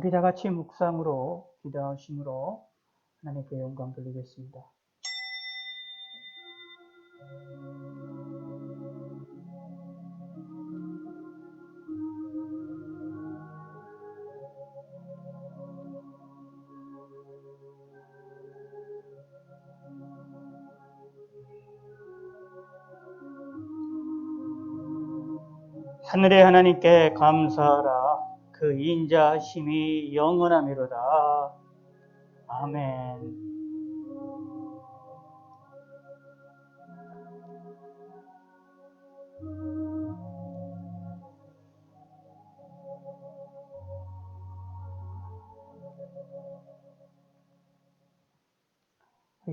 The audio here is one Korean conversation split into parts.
우리 다 같이 묵상으로 기도하심으로 하나님께 영광 돌리겠습니다. 하늘의 하나님께 감사하라. 그 인자하심이 영원하미로다. 아멘.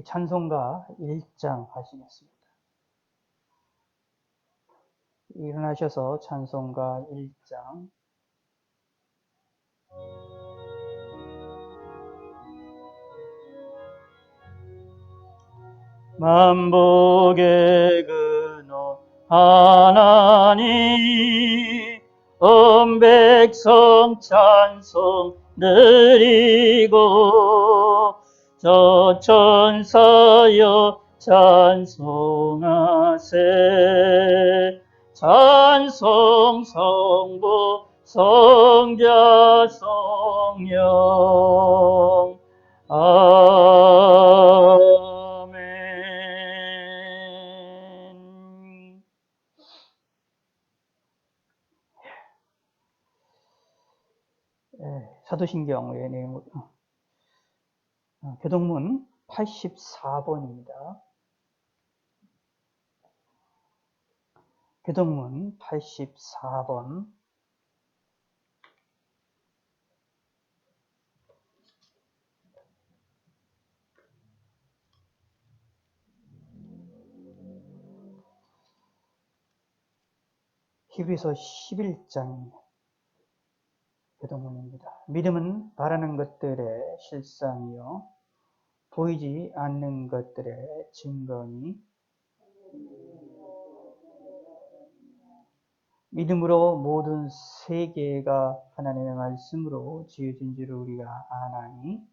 찬송가 1장 하시겠습니다. 일어나셔서 찬송가 1장. 만복의 근원 하나님, 온 백성 찬송 드리고 저 천사여 찬송하세. 찬송 성부 성자 성령 아멘. 사도신경의 내용, 교동문 84번입니다. 교동문 84번. 히브리서 11장입니다. 교동문입니다. 믿음은 바라는 것들의 실상이요 보이지 않는 것들의 증거니, 믿음으로 모든 세계가 하나님의 말씀으로 지어진 줄을 우리가 아나니,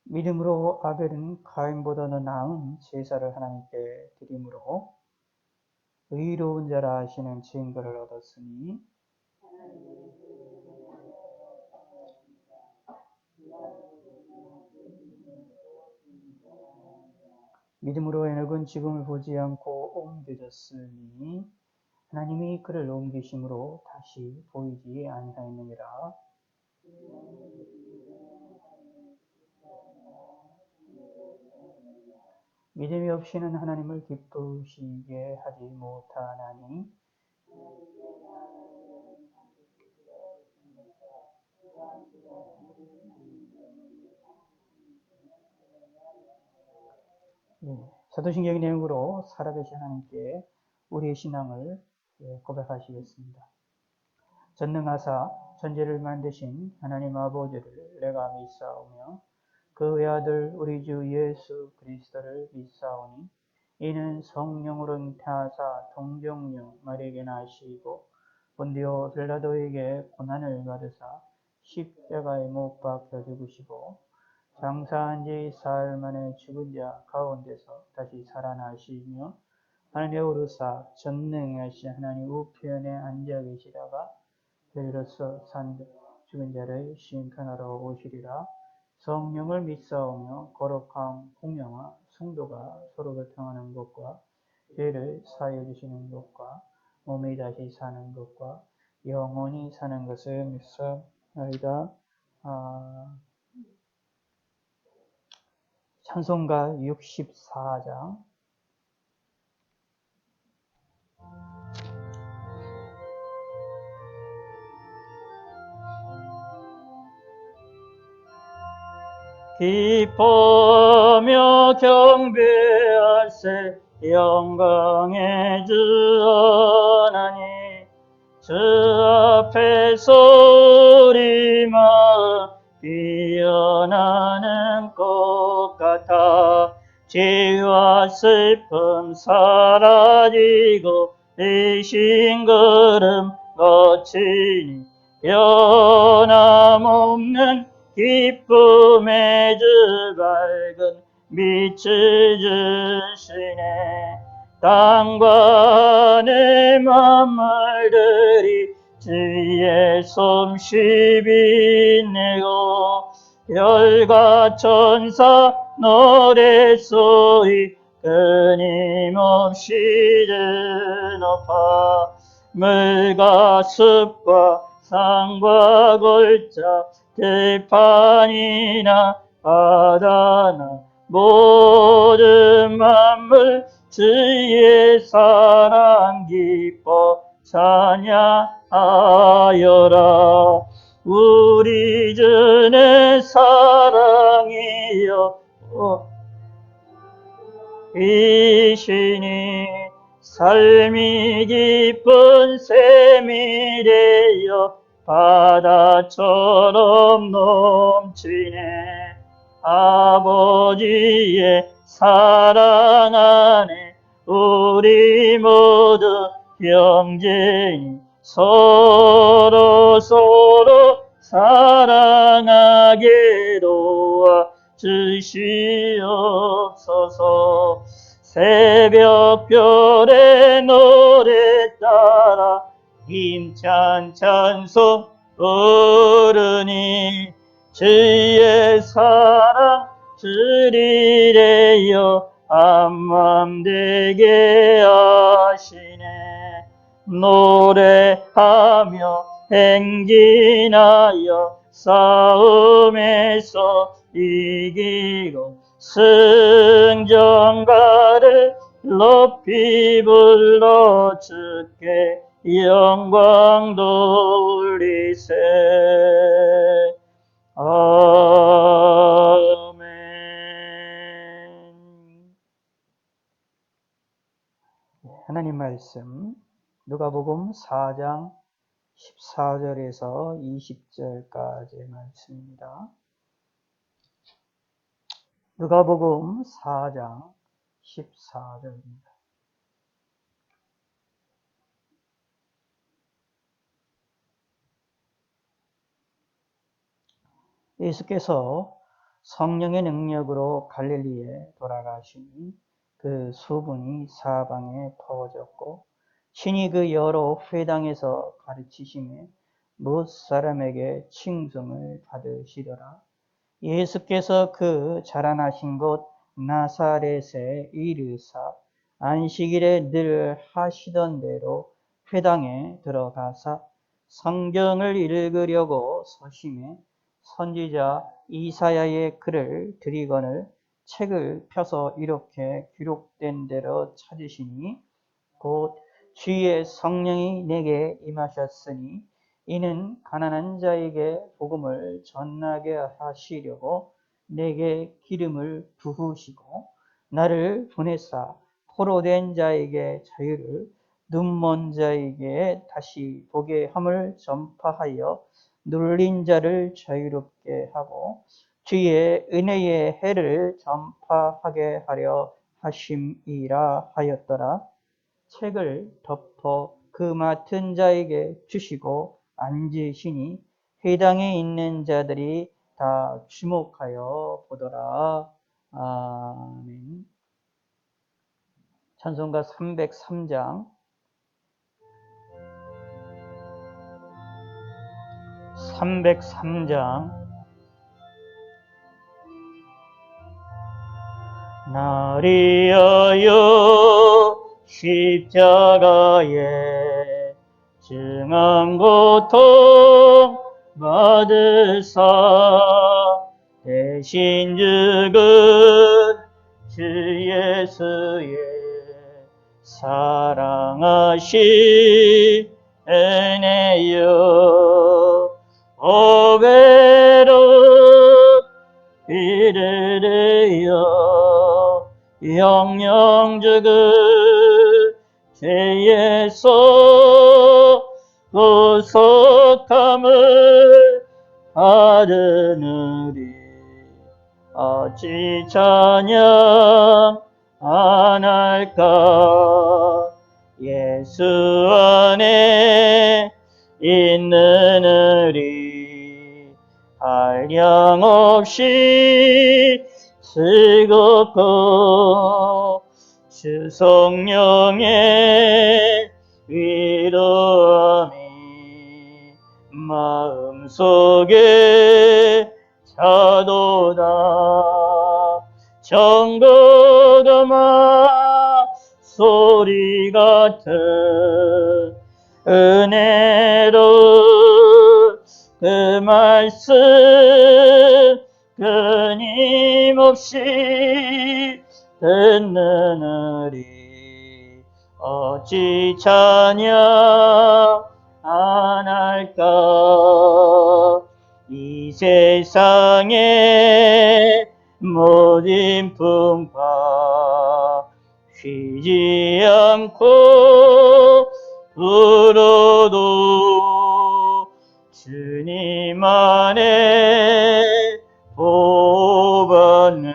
믿음으로 아벨은 가인보다는 나은 제사를 하나님께 드림으로 의로운 자라 하시는 증거를 얻었으니, 믿음으로 에녹은 지금을 보지 않고 옮겨졌으니 하나님이 그를 옮기심으로 다시 보이지 아니하였느니라. 믿음이 없이는 하나님을 기쁘시게 하지 못하나니, 사도신경의 내용으로 살아계신 하나님께 우리의 신앙을 고백하시겠습니다. 전능하사 천지를 만드신 하나님 아버지를 내가 믿사오며 그 외아들 우리 주 예수 그리스도를 믿사오니, 이는 성령으로 잉태하사 동정녀 마리아에게 나시고 본디오 빌라도에게 고난을 받으사 십자가에 못 박혀 죽으시고 장사한 지 사흘 만에 죽은 자 가운데서 다시 살아나시며 하늘에 오르사 전능하신 하나님 우편에 앉아 계시다가 저희로서 죽은 자를 심판하러 오시리라. 성령을 믿사오며 거룩한 공명과 성도가 서로 교통하는 것과 죄를 사하여 주시는 것과 몸이 다시 사는 것과 영원히 사는 것을 믿사옵나이다. 찬송가 64장. 기뻐하며 경배하세. 영광의 주 하나님, 주 앞에서 우리 마음 피어나는 것 같아. 죄와 슬픔 사라지고 이신 걸음 거치니 변함없는 기쁨의 주 밝은 빛을 주시네. 땅과 내 만물들이 주의 솜씨 빛내고 별과 천사 노랫소리 끊임없이 높아 물과 숲과 산과 골짜 들판이나 바다나 모든 만물 주의 사랑 기뻐 찬양하여라. 우리 주의 사랑이여 이시니 삶이 기쁜 샘이 되어 바다처럼 넘치네. 아버지의 사랑 안에 우리 모두 형제니 서로 사랑하게 도와 주시옵소서. 새벽별의 노래 따라 힘찬 찬송 부르니 주의 사랑 드리래요 한맘 되게 하시네. 노래하며 행진하여 싸움에서 이기고 승전가를 높이 불러 주께 영광 돌리세. 아멘. 하나님 말씀 누가복음 4장 14절에서 20절까지의 말씀입니다. 누가복음 4장 14절입니다. 예수께서 성령의 능력으로 갈릴리에 돌아가시니 그 소문이 사방에 퍼졌고 신이 그 여러 회당에서 가르치심에 못 사람에게 칭송을 받으시더라. 예수께서 그 자라나신 곳 나사렛에 이르사 안식일에 늘 하시던 대로 회당에 들어가사 성경을 읽으려고 서심해 선지자 이사야의 글을 들이거늘 책을 펴서 이렇게 기록된 대로 찾으시니 곧 주의 성령이 내게 임하셨으니 이는 가난한 자에게 복음을 전하게 하시려고 내게 기름을 부으시고 나를 보내사 포로된 자에게 자유를 눈먼 자에게 다시 보게 함을 전파하여 눌린 자를 자유롭게 하고 주의 은혜의 해를 전파하게 하려 하심이라 하였더라. 책을 덮어 그 맡은 자에게 주시고 앉으시니 회당에 있는 자들이 다 주목하여 보더라. 아멘. 찬송가 303장 303장 날 위하여 십자가에 증한 고통 받으사 대신 죽은 주 예수의 사랑하신 은혜여 오베로 이르르여 영영 죽은 죄에서 구속함을 받으느니 어찌 찬양 안 할까. 옛 예수 안에 있는 우리 한량없이 즐겁고 주 성령의 위로함이 마음속에 차도다. 정거가마 소리 같은 은혜로 그 말씀 끊임없이 듣는 우리 어찌 찬양 안 할까. 이 세상에 모든 풍파 쉬지 않고 불어도 주님 안에 보받는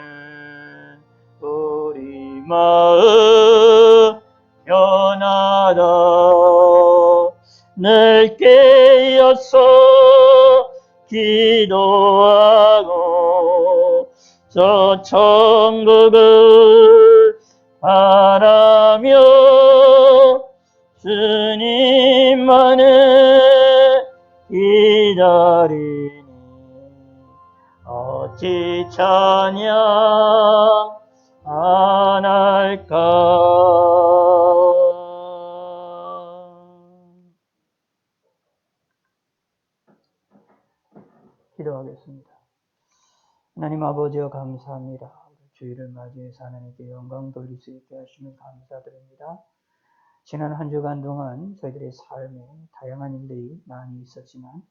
우리 마음 변하다. 늘 깨어서 기도하고 저 천국을 바라며 주님만을 기다리니 어찌 찬양 안 할까. 기도하겠습니다. 하나님 아버지여 감사합니다. 주일을 맞이해서 하나님께 영광 돌릴 수 있게 하시면 감사드립니다. 지난 한 주간 동안 저희들의 삶에 다양한 일들이 많이 있었지만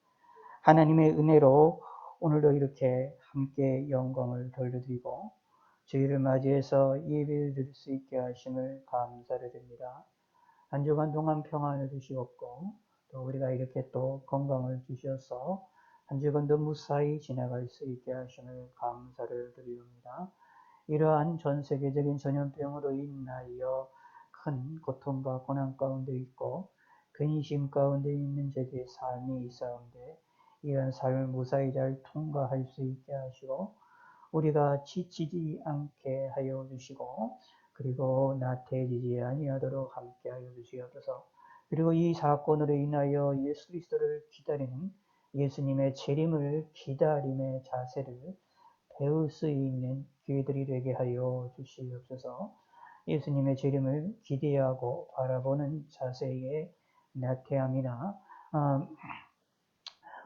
하나님의 은혜로 오늘도 이렇게 함께 영광을 돌려드리고 주일을 맞이해서 예배를 드릴 수 있게 하심을 감사를 드립니다. 한 주간 동안 평안을 주시옵고 또 우리가 이렇게 또 건강을 주셔서 한 주간도 무사히 지나갈 수 있게 하심을 감사를 드립니다. 이러한 전 세계적인 전염병으로 인하여 큰 고통과 고난 가운데 있고 근심 가운데 있는 저희의 삶이 있사온데 이러한 삶을 무사히 잘 통과할 수 있게 하시고 우리가 지치지 않게 하여 주시고 그리고 나태해지지 아니하도록 함께 하여 주시옵소서. 그리고 이 사건으로 인하여 예수 그리스도를 기다리는 예수님의 재림을 기다림의 자세를 배울 수 있는 기회들이 되게 하여 주시옵소서. 예수님의 재림을 기대하고 바라보는 자세에 나태함이나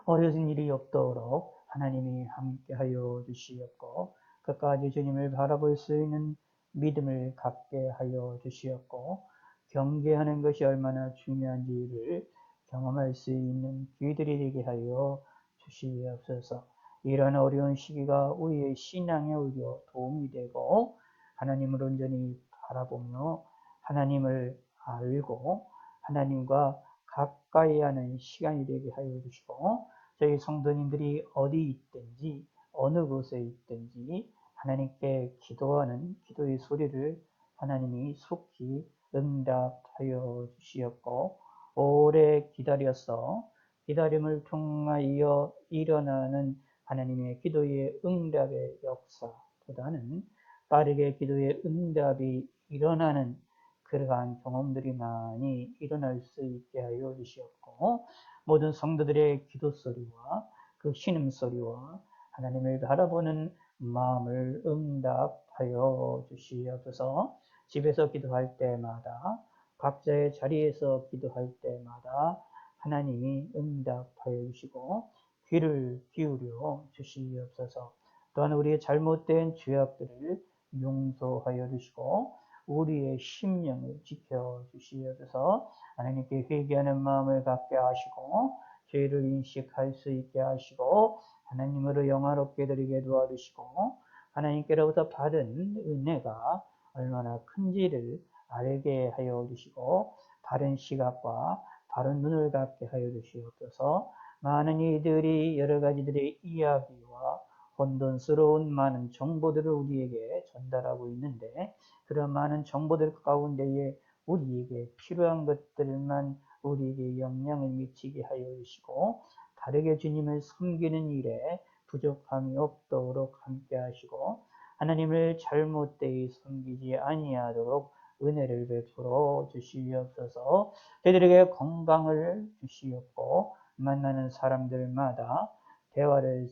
어려진 일이 없도록 하나님이 함께하여 주시옵고 끝까지 주님을 바라볼 수 있는 믿음을 갖게 하여 주시옵고 경계하는 것이 얼마나 중요한지를 경험할 수 있는 기회들이 되게 하여 주시옵소서. 이런 어려운 시기가 우리의 신앙에 오히려 도움이 되고 하나님을 온전히 바라보며 하나님을 알고 하나님과 가까이 하는 시간이 되게 하여 주시고 저희 성도님들이 어디 있든지 어느 곳에 있든지 하나님께 기도하는 기도의 소리를 하나님이 속히 응답하여 주시었고 오래 기다려서 기다림을 통하여 일어나는 하나님의 기도의 응답의 역사보다는 빠르게 기도의 응답이 일어나는 그러한 경험들이 많이 일어날 수 있게 하여 주시었고 모든 성도들의 기도 소리와 그 신음소리와 하나님을 바라보는 마음을 응답하여 주시옵소서. 집에서 기도할 때마다 각자의 자리에서 기도할 때마다 하나님이 응답하여 주시고 귀를 기울여 주시옵소서. 또한 우리의 잘못된 죄악들을 용서하여 주시고 우리의 심령을 지켜주시옵소서. 하나님께 회개하는 마음을 갖게 하시고 죄를 인식할 수 있게 하시고 하나님으로 영화롭게 드리게 도와주시고 하나님께로부터 받은 은혜가 얼마나 큰지를 알게 하여 주시고 바른 시각과 바른 눈을 갖게 하여 주시옵소서. 많은 이들이 여러 가지들의 이야기와 혼돈스러운 많은 정보들을 우리에게 전달하고 있는데 그런 많은 정보들 가운데에 우리에게 필요한 것들만 우리에게 영향을 미치게 하여 주시고 다르게 주님을 섬기는 일에 부족함이 없도록 함께 하시고 하나님을 잘못되이 섬기지 아니하도록 은혜를 베풀어 주시옵소서. 저희들에게 건강을 주시옵고 만나는 사람들마다 대화를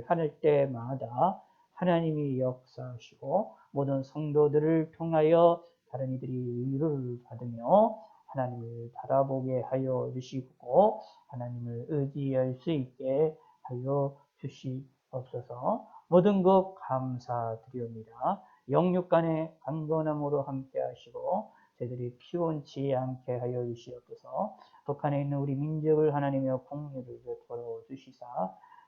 할 때마다 하나님이 역사하시고 모든 성도들을 통하여 다른 이들이 위로를 받으며 하나님을 바라보게 하여 주시고 하나님을 의지할 수 있게 하여 주시옵소서. 모든 것 감사드립니다. 영육 간의 강건함으로 함께 하시고 저희들이 피곤치 않게 하여 주시옵소서. 북한에 있는 우리 민족을 하나님의 공유를 베풀어 주시사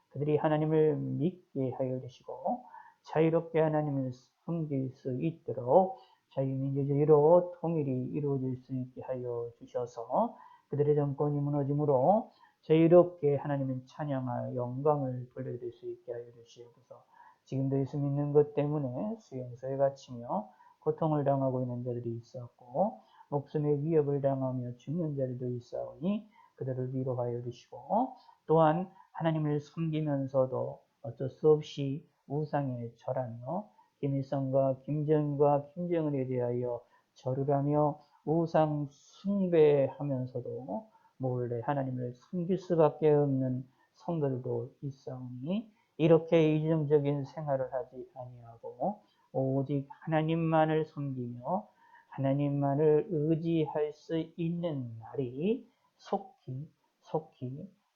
그들이 하나님을 믿게 하여 주시고 자유롭게 하나님을 섬길 수 있도록 자유민주주의로 통일이 이루어질 수 있게 하여 주셔서 그들의 정권이 무너짐으로 자유롭게 하나님을 찬양할 영광을 돌려드릴 수 있게 하여 주시옵소서. 지금도 예수 믿는 것 때문에 수용소에 갇히며 고통을 당하고 있는 자들이 있었고 목숨의 위협을 당하며 죽는 자들도 있사오니 그들을 위로하여 주시고 또한 하나님을 섬기면서도 어쩔 수 없이 우상에 절하며 김일성과 김정은과 김정은에 대하여 절을 하며 우상 숭배하면서도 몰래 하나님을 섬길 수밖에 없는 성도들도 있사오니 이렇게 이중적인 생활을 하지 아니하고 오직 하나님만을 섬기며 하나님만을 의지할 수 있는 날이 속히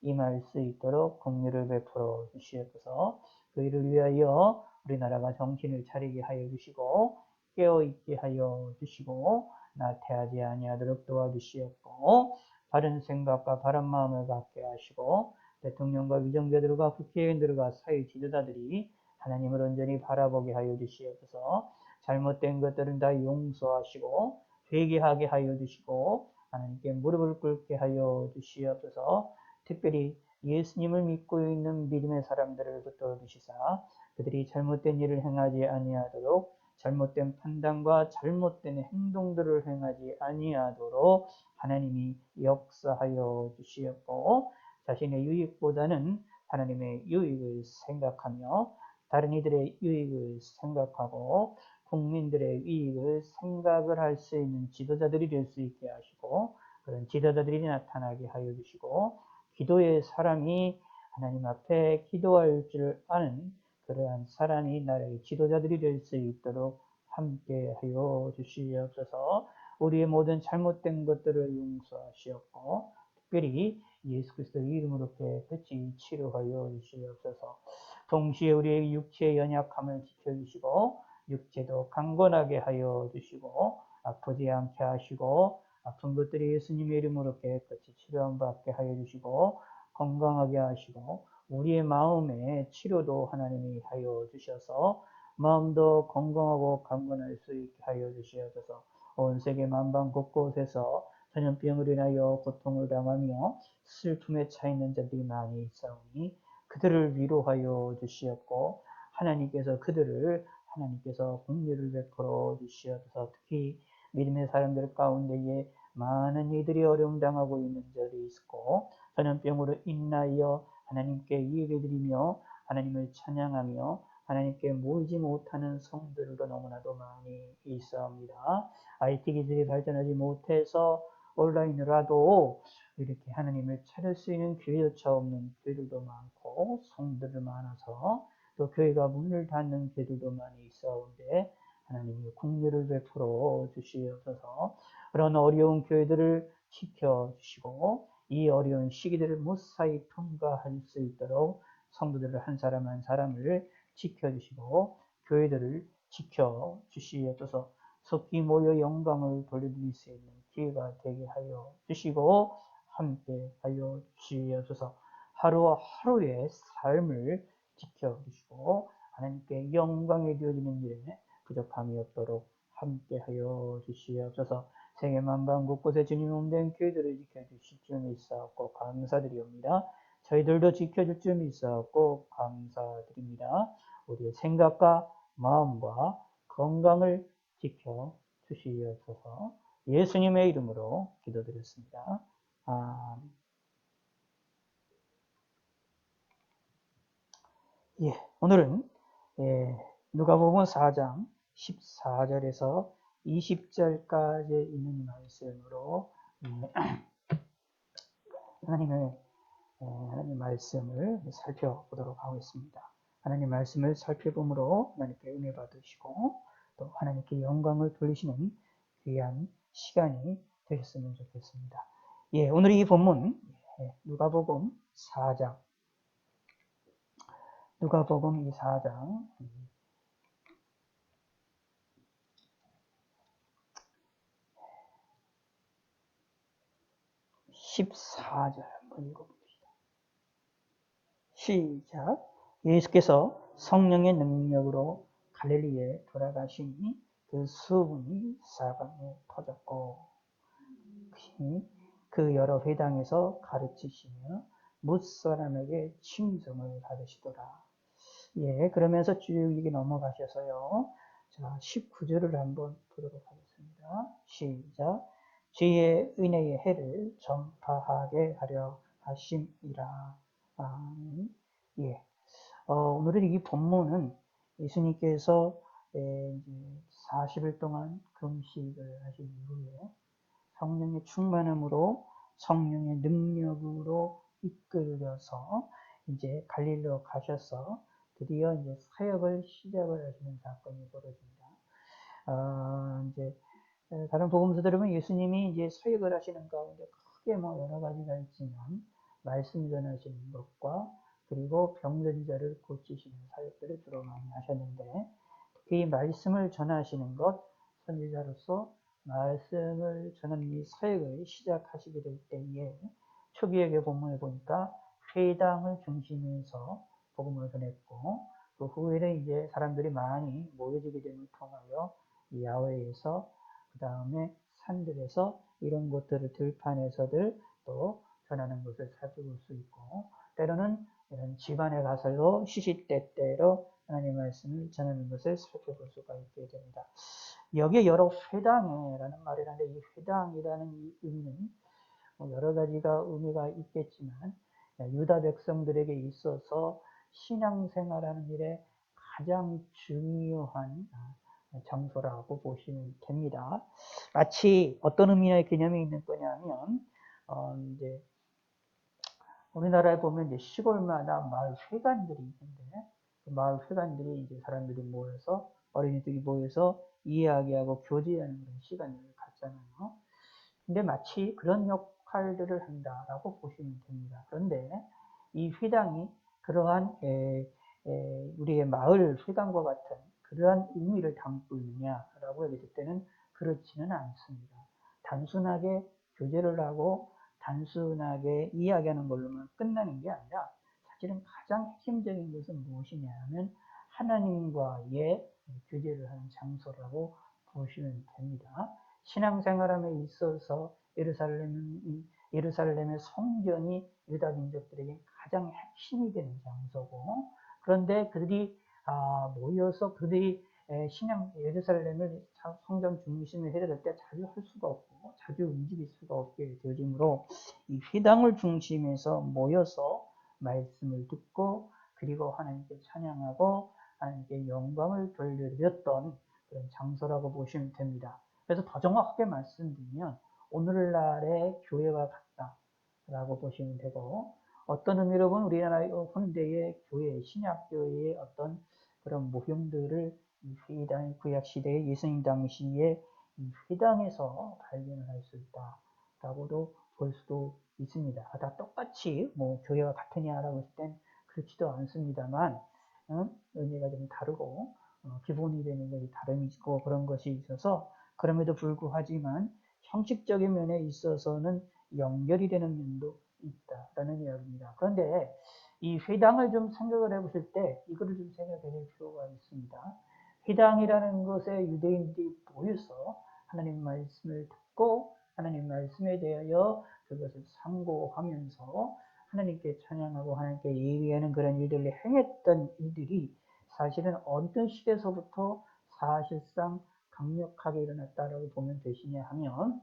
임할 수 있도록 긍휼을 베풀어 주시옵소서. 그 일을 위하여 우리나라가 정신을 차리게 하여 주시고 깨어있게 하여 주시고 나태하지 아니하도록 도와주시옵고 바른 생각과 바른 마음을 갖게 하시고 대통령과 위정자들과 국회의원들과 사회 지도자들이 하나님을 온전히 바라보게 하여 주시옵소서. 잘못된 것들은 다 용서하시고 회개하게 하여 주시고 하나님께 무릎을 꿇게 하여 주시옵소서. 특별히 예수님을 믿고 있는 믿음의 사람들을 붙들어 주시사 그들이 잘못된 일을 행하지 아니하도록 잘못된 판단과 잘못된 행동들을 행하지 아니하도록 하나님이 역사하여 주시옵고 자신의 유익보다는 하나님의 유익을 생각하며 다른 이들의 유익을 생각하고 국민들의 이익을 생각을 할 수 있는 지도자들이 될 수 있게 하시고 그런 지도자들이 나타나게 하여 주시고 기도의 사람이 하나님 앞에 기도할 줄 아는 그러한 사람이 나라의 지도자들이 될 수 있도록 함께 하여 주시옵소서. 우리의 모든 잘못된 것들을 용서하시옵고 특별히 예수 그리스도의 이름으로 깨끗이 치료하여 주시옵소서. 동시에 우리의 육체의 연약함을 지켜주시고 육체도 강건하게 하여 주시고 아프지 않게 하시고 아픈 것들이 예수님의 이름으로 깨끗이 치료받게 하여 주시고 건강하게 하시고 우리의 마음의 치료도 하나님이 하여 주셔서 마음도 건강하고 강건할 수 있게 하여 주시옵소서. 온 세계 만방 곳곳에서 전염병으로 인하여 고통을 당하며 슬픔에 차 있는 자들이 많이 있사오니 그들을 위로하여 주시옵고 하나님께서 긍휼을 베풀어 주시옵소서. 특히 믿음의 사람들 가운데에 많은 이들이 어려움 당하고 있는 자들이 있고 전염병으로 인하여 하나님께 예배드리며 하나님을 찬양하며 하나님께 모이지 못하는 성들도 너무나도 많이 있사옵니다. IT 기술이 발전하지 못해서 온라인으로라도 이렇게 하나님을 찾을 수 있는 교회조차 없는 교회들도 많고 성들도 많아서 또 교회가 문을 닫는 교회들도 많이 있어온데 하나님이 긍휼을 베풀어 주시옵소서. 그런 어려운 교회들을 지켜주시고 이 어려운 시기들을 무사히 통과할 수 있도록 성도들을 한 사람 한 사람을 지켜주시고 교회들을 지켜주시옵소서. 속히 모여 영광을 돌려드릴 수 있는 기회가 되게 하여 주시고 함께 하여 주시옵소서. 하루하루의 삶을 지켜주시고 하나님께 영광이 되어지는 일에 부족함이 없도록 함께 하여 주시옵소서. 세계 만방 곳곳에 주님 몸된 교회들을 지켜주실 줄 있사옵고 감사드리옵니다. 저희들도 지켜줄 줄 있사옵고 감사드립니다. 우리의 생각과 마음과 건강을 지켜 주시옵소서. 예수님의 이름으로 기도드렸습니다. 아멘. 예, 오늘은 누가복음 4장 14절에서 20절까지 있는 말씀으로 하나님 말씀을 살펴보도록 하겠습니다. 하나님 말씀을 살펴보므로 하나님께 은혜 받으시고 또 하나님께 영광을 돌리시는 귀한 시간이 되셨으면 좋겠습니다. 예, 오늘 이 본문 누가복음 4장 누가복음 이 4장 14절 한번 읽어봅시다. 시작. 예수께서 성령의 능력으로 갈릴리에 돌아가시니 그 수분이 사방에 퍼졌고 그 여러 회당에서 가르치시며 뭇사람에게 칭송을 받으시더라. 예, 그러면서 쭉 이게 넘어가셔서요. 자, 19절을 한번 보도록 하겠습니다. 시작. 주의 은혜의 해를 전파하게 하려 하심이라. 아멘. 예. 오늘은 이 본문은 예수님께서 이제 40일 동안 금식을 하신 이후에 성령의 충만함으로 성령의 능력으로 이끌려서 이제 갈릴리로 가셔서 드디어 이제 사역을 시작을 하시는 사건이 벌어집니다. 이제 다른 복음서 들으면 예수님이 이제 사역을 하시는 가운데 크게 뭐 여러 가지가 있지만 말씀 전하시는 것과 그리고 병든 자를 고치시는 사역들을 주로 많이 하셨는데 특히 말씀을 전하시는 것 선지자로서 말씀을 전하는 이 사역을 시작하시게 될 때에 초기의 본문을 보니까 회당을 중심에서 복음을 전했고 그 후에는 이제 사람들이 많이 모여지게 됨을 통하여 야외에서 그 다음에 산들에서 이런 곳들을 들판에서들 또 전하는 것을 살펴볼 수 있고 때로는 이런 집안에 가서도 시시때때로 하나님 말씀을 전하는 것을 살펴볼 수가 있게 됩니다. 여기에 여러 회당이라는 말이라는데 이 회당이라는 이 의미는 여러 가지가 의미가 있겠지만 유다 백성들에게 있어서 신앙생활하는 일에 가장 중요한 장소라고 보시면 됩니다. 마치 어떤 의미의 개념이 있는 거냐면 이제 우리나라에 보면 이제 시골마다 마을 회관들이 있는데 그 마을 회관들이 이제 사람들이 모여서 어린이들이 모여서 이야기하고 교제하는 그런 시간을 갖잖아요. 근데 마치 그런 역할들을 한다라고 보시면 됩니다. 그런데 이 회당이 그러한 우리의 마을 회당과 같은 그러한 의미를 담고 있느냐라고 얘기할 때는 그렇지는 않습니다. 단순하게 교제를 하고 단순하게 이야기하는 걸로만 끝나는 게 아니라 사실은 가장 핵심적인 것은 무엇이냐 하면 하나님과의 교제를 하는 장소라고 보시면 됩니다. 신앙생활함에 있어서 예루살렘의 성전이 유다 민족들에게 가장 핵심이 되는 장소고 그런데 그들이 모여서 그들이 예루살렘을 성전 중심에 해야 될 때 자주 할 수가 없고 자주 움직일 수가 없게 되어지므로 이 회당을 중심에서 모여서 말씀을 듣고 그리고 하나님께 찬양하고 하나님께 영광을 돌려드렸던 그런 장소라고 보시면 됩니다. 그래서 더 정확하게 말씀드리면 오늘날의 교회와 같다라고 보시면 되고 어떤 의미로 보면 우리나라 현대의 교회, 신약교회의 어떤 그런 모형들을 이 회당, 구약시대의 예수님 당시에 이 회당에서 발견을 할 수 있다라고도 볼 수도 있습니다. 다 똑같이 뭐 교회와 같으냐라고 했을 땐 그렇지도 않습니다만 의미가 좀 다르고 기본이 되는 것이 다름이 있고 그런 것이 있어서 그럼에도 불구하지만 형식적인 면에 있어서는 연결이 되는 면도 있다라는 이야기입니다. 그런데 이 회당을 좀 생각을 해보실 때 이거를 좀 생각해 볼 필요가 있습니다. 회당이라는 것에 유대인들이 모여서 하나님 말씀을 듣고 하나님 말씀에 대하여 그것을 상고하면서 하나님께 찬양하고 하나님께 예배하는 그런 일들을 행했던 일들이 사실은 어떤 시대에서부터 사실상 강력하게 일어났다라고 보면 되시냐 하면,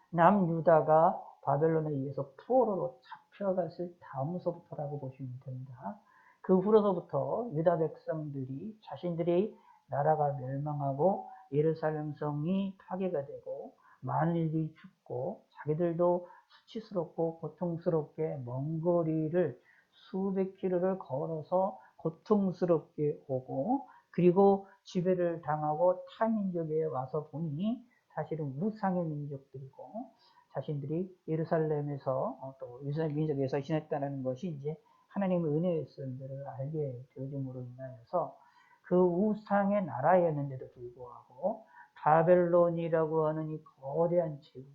남유다가 바벨론에 의해서 포로로 잡혀갔을 다음서부터라고 보시면 됩니다. 그 후로서부터 유다 백성들이 자신들이 나라가 멸망하고 예루살렘 성이 파괴가 되고 많은 일들이 죽고 자기들도 수치스럽고 고통스럽게 먼 거리를 수백 킬로를 걸어서 고통스럽게 오고, 그리고 지배를 당하고 타민족에 와서 보니 사실은 우상의 민족들이고, 자신들이 예루살렘에서 또 유사의 민족에서 지냈다는 것이 이제 하나님의 은혜였음들을 알게 되어짐으로 인하여서 그 우상의 나라였는데도 불구하고 바벨론이라고 하는 이 거대한 지역에,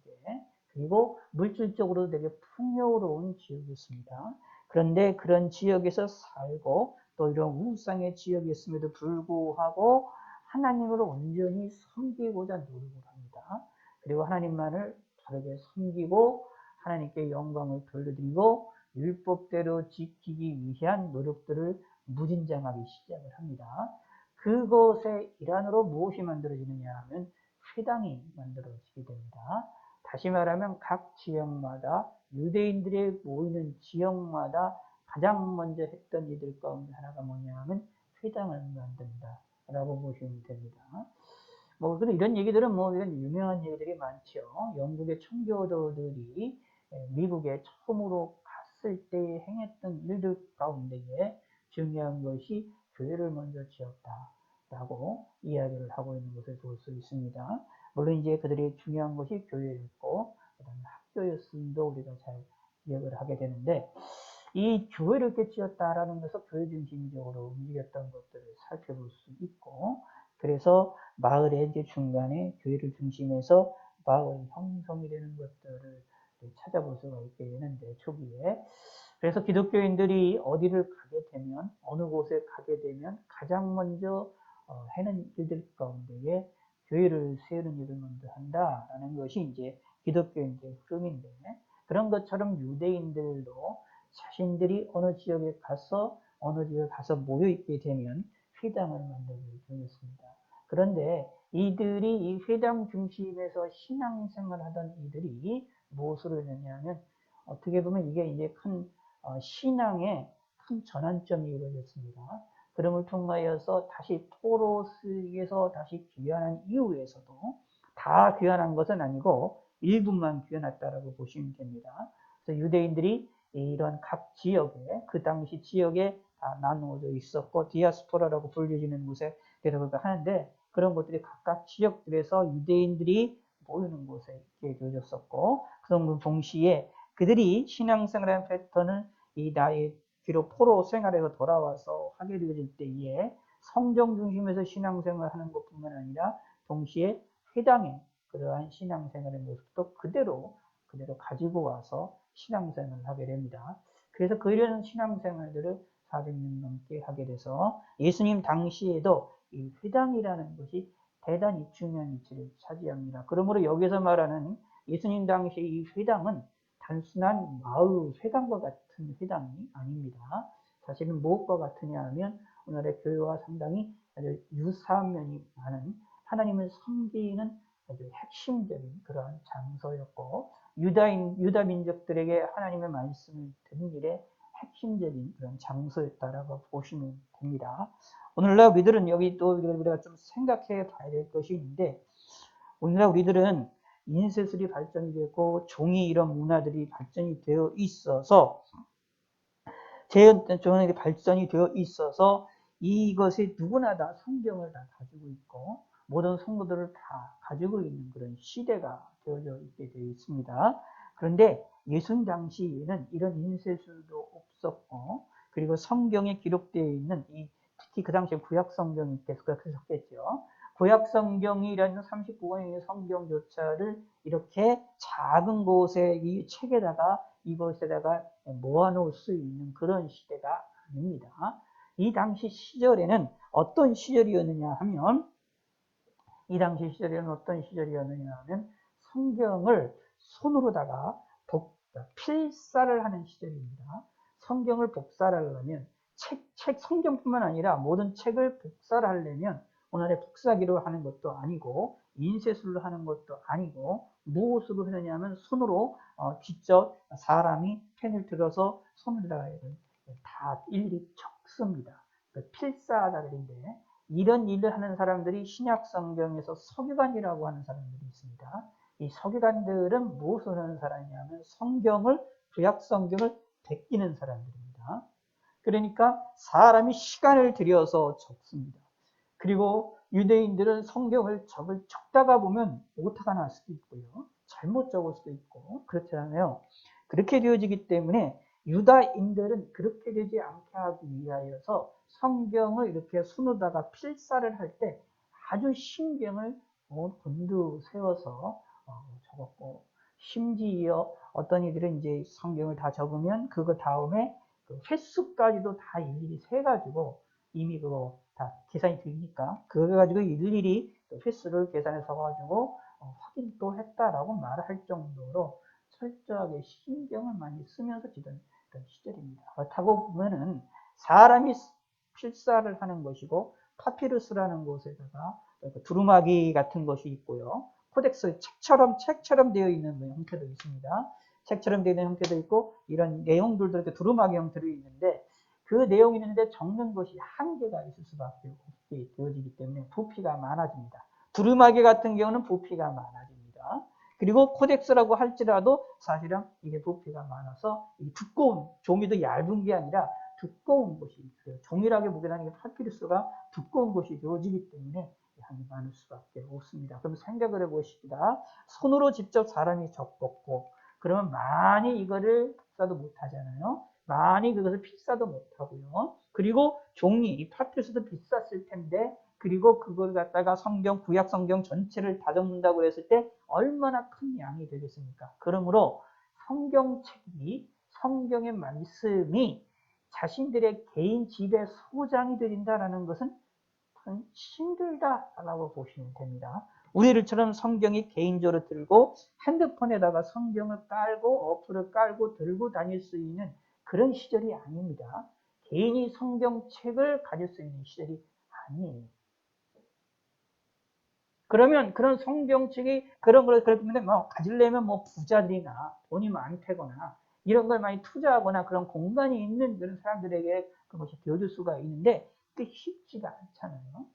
그리고 물질적으로 되게 풍요로운 지역이었습니다. 그런데 그런 지역에서 살고 또 이런 우상의 지역이었음에도 불구하고 하나님을 온전히 섬기고자 노력을 합니다. 그리고 하나님만을 바르게 섬기고 하나님께 영광을 돌려드리고 율법대로 지키기 위한 노력들을 무진장하게 시작을 합니다. 그것의 일환으로 무엇이 만들어지느냐 하면 회당이 만들어지게 됩니다. 다시 말하면 각 지역마다 유대인들이 모이는 지역마다 가장 먼저 했던 일들 가운데 하나가 뭐냐 하면 회당을 만든다 라고 보시면 됩니다. 이런 얘기들은 이런 유명한 얘기들이 많죠. 영국의 청교도들이 미국에 처음으로 갔을 때 행했던 일들 가운데에 중요한 것이 교회를 먼저 지었다라고 이야기를 하고 있는 것을 볼 수 있습니다. 물론 이제 그들이 중요한 것이 교회였고, 그다음에 학교였음도 우리가 잘 기억을 하게 되는데, 이 교회를 이렇게 지었다라는 것은 교회 중심적으로 움직였던 것들을 살펴볼 수 있고, 그래서 마을의 이제 중간에 교회를 중심해서 마을 형성이 되는 것들을 찾아볼 수가 있게 되는데, 초기에. 그래서 기독교인들이 어디를 가게 되면, 어느 곳에 가게 되면 가장 먼저 하는 일들 가운데에 교회를 세우는 일을 먼저 한다라는 것이 이제 기독교인들의 흐름인데, 그런 것처럼 유대인들도 자신들이 어느 지역에 가서 모여 있게 되면 회당을 만들게 되었습니다. 그런데 이들이 이 회당 중심에서 신앙생활을 하던 이들이 무엇으로 했느냐면, 어떻게 보면 이게 이제 큰 신앙의 큰 전환점이 이루어졌습니다. 그럼을 통하여서 다시 포로스에서 다시 귀환한 이후에서도, 다 귀환한 것은 아니고 일부만 귀환했다라고 보시면 됩니다. 그래서 유대인들이 이런 각 지역에, 그 당시 지역에 다 나누어져 있었고, 디아스포라라고 불려지는 곳에 대해서 하는데, 그런 것들이 각각 지역들에서 유대인들이 모이는 곳에 있게 되어졌었고, 그런 동시에 그들이 신앙생활의 패턴을 이 나의 뒤로 포로 생활에서 돌아와서 하게 되어질 때에 성경 중심에서 신앙생활을 하는 것뿐만 아니라 동시에 회당에 그러한 신앙생활의 모습도 그대로 가지고 와서 신앙생활을 하게 됩니다. 그래서 그런 신앙생활들을 400년 넘게 하게 돼서 예수님 당시에도 이 회당이라는 것이 대단히 중요한 위치를 차지합니다. 그러므로 여기서 말하는 예수님 당시 이 회당은 단순한 마을 회당과 같은 회당이 아닙니다. 사실은 무엇과 같으냐 하면 오늘의 교회와 상당히 아주 유사한 면이 많은, 하나님을 섬기는 아주 핵심적인 그러한 장소였고, 유다 민족들에게 하나님의 말씀을 듣는 일에 핵심적인 그런 장소였다라고 보시면 됩니다. 오늘날 우리들은 여기 또 우리가 좀 생각해 봐야 될 것이 있는데, 오늘날 우리들은 인쇄술이 발전이 되고 종이 이런 문화들이 발전이 되어 있어서, 제형이 발전이 되어 있어서 이것이 누구나 다 성경을 다 가지고 있고 모든 성도들을 다 가지고 있는 그런 시대가 되어져 있게 되어 있습니다. 그런데 예수님 당시에는 이런 인쇄술도 없었고, 그리고 성경에 기록되어 있는 특히 그 당시에 구약 성경이 계속했겠죠. 구약 성경이라는 39권의 성경조차를 이렇게 작은 곳에 이 책에다가 이것에다가 모아놓을 수 있는 그런 시대가 아닙니다. 이 당시 시절에는 어떤 시절이었느냐 하면, 성경을 손으로다가 필사를 하는 시절입니다. 성경을 복사를 하려면 성경뿐만 아니라 모든 책을 복사를 하려면 오늘의 복사기로 하는 것도 아니고 인쇄술로 하는 것도 아니고 무엇으로 하느냐면 손으로 직접 사람이 펜을 들어서 손에다가 다 일일이 적습니다. 필사자들인데 이런 일을 하는 사람들이 신약 성경에서 서기관이라고 하는 사람들이 있습니다. 이 서기관들은 무엇을 하는 사람이냐면 성경을 구약 성경을 베끼는 사람들입니다. 그러니까 사람이 시간을 들여서 적습니다. 그리고 유대인들은 성경을 적다가 보면 오타가 날 수도 있고요. 잘못 적을 수도 있고 그렇잖아요. 그렇게 되어지기 때문에 유다인들은 그렇게 되지 않게 하기 위하여서 성경을 이렇게 손에다가 필사를 할 때 아주 신경을 곤두세워서 적었고, 심지어 어떤 이들은 이제 성경을 다 적으면 그거 다음에 그 횟수까지도 다 일일이 세가지고 이미 그거 다 계산이 되니까 그거 가지고 일일이 횟수를 계산해서 가지고 확인도 했다라고 말을 할 정도로 철저하게 신경을 많이 쓰면서 지던 그런 시절입니다. 그렇다고 보면은 사람이 필사를 하는 것이고 파피루스라는 곳에다가 두루마기 같은 것이 있고요. 코덱스 책처럼 되어 있는 형태도 있습니다. 책처럼 되어 있는 형태도 있고 이런 내용들도 이렇게 두루마기 형태로 있는데 그 내용이 있는데 적는 것이 한계가 있을 수밖에 없게 되어지기 때문에 부피가 많아집니다. 두루마기 같은 경우는 부피가 많아집니다. 그리고 코덱스라고 할지라도 사실은 이게 부피가 많아서 두꺼운 종이도 얇은 게 아니라 두꺼운 것이 있어요. 종이라게 보기에는 파피루스가 두꺼운 것이 되어지기 때문에 양이 많을 수밖에 없습니다. 그럼 생각을 해보십시다. 손으로 직접 사람이 적었고 그러면 많이 이거를 복사도 못하잖아요. 많이 그것을 필사도 못하고요. 그리고 종이, 이 파피루스도 비쌌을 텐데 그리고 그걸 갖다가 성경, 구약 성경 전체를 다 적는다고 했을 때 얼마나 큰 양이 되겠습니까? 그러므로 성경책이, 성경의 말씀이 자신들의 개인 집에 소장이 되린다라는 것은 힘들다라고 보시면 됩니다. 우리들처럼 성경이 개인적으로 들고 핸드폰에다가 성경을 깔고 어플을 깔고 들고 다닐 수 있는 그런 시절이 아닙니다. 개인이 성경책을 가질 수 있는 시절이 아니에요. 그러면 그런 성경책이 그런 걸 그렇게 가지려면 부자들이나 돈이 많다거나 이런 걸 많이 투자하거나 그런 공간이 있는 그런 사람들에게 그것이 되어줄 수가 있는데 그게 쉽지가 않잖아요.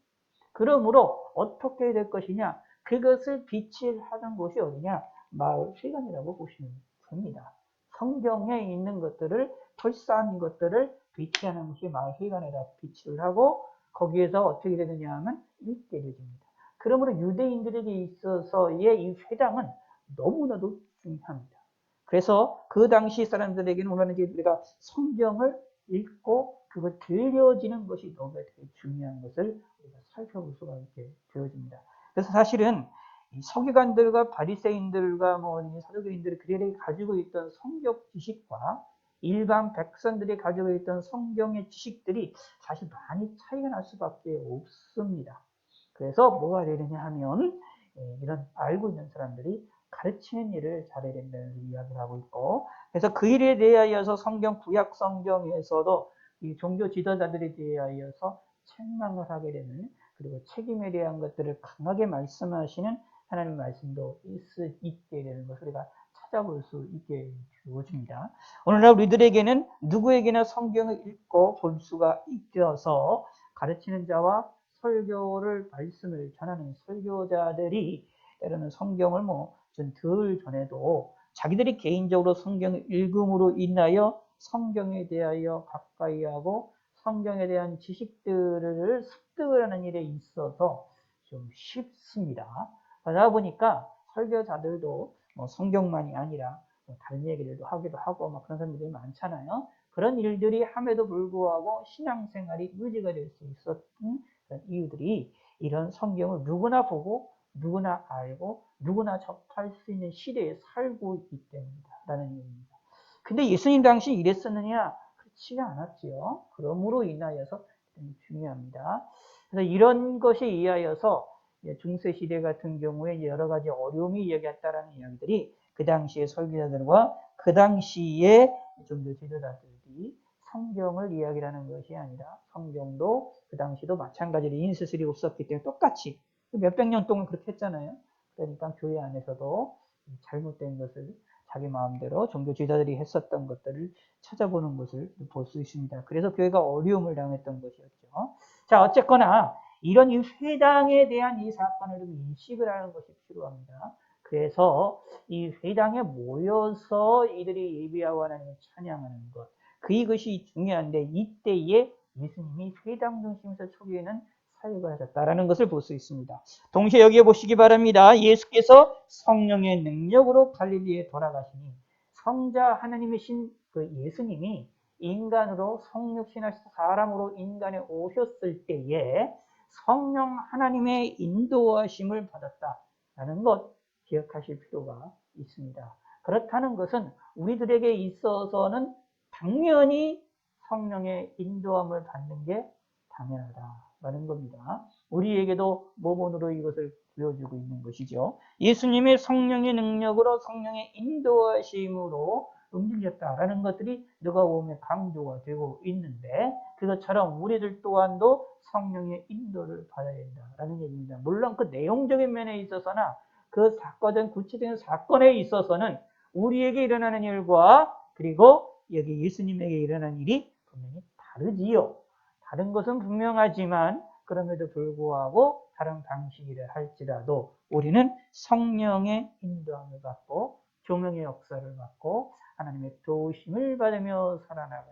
그러므로 어떻게 될 것이냐? 그것을 비치하는 곳이 어디냐? 마을 회관이라고 보시면 됩니다. 성경에 있는 것들을, 털싸한 것들을 비치하는 것이 마을 회관에다 비치를 하고 거기에서 어떻게 되느냐 하면 읽게 되집니다. 그러므로 유대인들에게 있어서의 이 회당은 너무나도 중요합니다. 그래서 그 당시 사람들에게는 오늘은 우리가 성경을 읽고 그걸 들려지는 것이 너무 되게 중요한 것을 우리가 살펴볼 수가 있게 되어집니다. 그래서 사실은 이 서기관들과 바리새인들과 사두개인들이 그들이 가지고 있던 성경 지식과 일반 백성들이 가지고 있던 성경의 지식들이 사실 많이 차이가 날 수밖에 없습니다. 그래서 뭐가 되느냐 하면 이런 알고 있는 사람들이 가르치는 일을 잘해야 된다는 이야기를 하고 있고, 그래서 그 일에 대하여서 성경 구약 성경에서도 이 종교 지도자들에 대하여서 책망을 하게 되는, 그리고 책임에 대한 것들을 강하게 말씀하시는 하나님 말씀도 있게 되는 것을 우리가 찾아볼 수 있게 되어집니다. 오늘날 우리들에게는 누구에게나 성경을 읽고 볼 수가 있어서 가르치는 자와 설교를 말씀을 전하는 설교자들이 때로는 성경을 덜 전해도 자기들이 개인적으로 성경을 읽음으로 인하여 성경에 대하여 가까이 하고 성경에 대한 지식들을 습득하는 일에 있어서 좀 쉽습니다. 그러다 보니까 설교자들도 성경만이 아니라 다른 얘기들도 하기도 하고 그런 사람들이 많잖아요. 그런 일들이 함에도 불구하고 신앙생활이 유지가 될 수 있었던 이유들이 이런 성경을 누구나 보고 누구나 알고 누구나 접할 수 있는 시대에 살고 있기 때문이다라는 얘기입니다. 근데 예수님 당시 이랬었느냐? 그렇지가 않았지요. 그러므로 인하여서 중요합니다. 그래서 이런 것에 의하여서 중세 시대 같은 경우에 여러 가지 어려움이 이야기했다라는 이야기들이 그 당시의 설교자들과 그 당시의 종교 지도자들이 성경을 이야기하는 것이 아니라 성경도 그 당시도 마찬가지로 인쇄술이 없었기 때문에 똑같이 몇백 년 동안 그렇게 했잖아요. 그러니까 교회 안에서도 잘못된 것을 자기 마음대로 종교 지도자들이 했었던 것들을 찾아보는 것을 볼 수 있습니다. 그래서 교회가 어려움을 당했던 것이었죠. 자, 어쨌거나 이런 이 회당에 대한 이 사건을 좀 인식을 하는 것이 필요합니다. 그래서 이 회당에 모여서 이들이 예배하고 하나님을 찬양하는 것, 그것이 중요한데 이때에 예수님이 회당 중심에서 초기에는 사역을 하셨다라는 것을 볼 수 있습니다. 동시에 여기에 보시기 바랍니다. 예수께서 성령의 능력으로 갈릴리에 돌아가시니 성자 하나님이신 그 예수님이 인간으로 성육신하셔서 사람으로 인간에 오셨을 때에 성령 하나님의 인도하심을 받았다라는 것 기억하실 필요가 있습니다. 그렇다는 것은 우리들에게 있어서는 당연히 성령의 인도함을 받는 게 당연하다라는 겁니다. 우리에게도 모본으로 이것을 보여주고 있는 것이죠. 예수님의 성령의 능력으로 성령의 인도하심으로 움직였다라는 것들이 누가복음에 강조가 되고 있는데 그것처럼 우리들 또한도 성령의 인도를 받아야 된다라는 얘기입니다. 물론 그 내용적인 면에 있어서나 그 사건은 구체적인 사건에 있어서는 우리에게 일어나는 일과 그리고 여기 예수님에게 일어난 일이 분명히 다르지요. 다른 것은 분명하지만 그럼에도 불구하고 다른 방식이라 할지라도 우리는 성령의 인도함을 받고 조명의 역사를 받고 하나님의 도우심을 받으며 살아나가야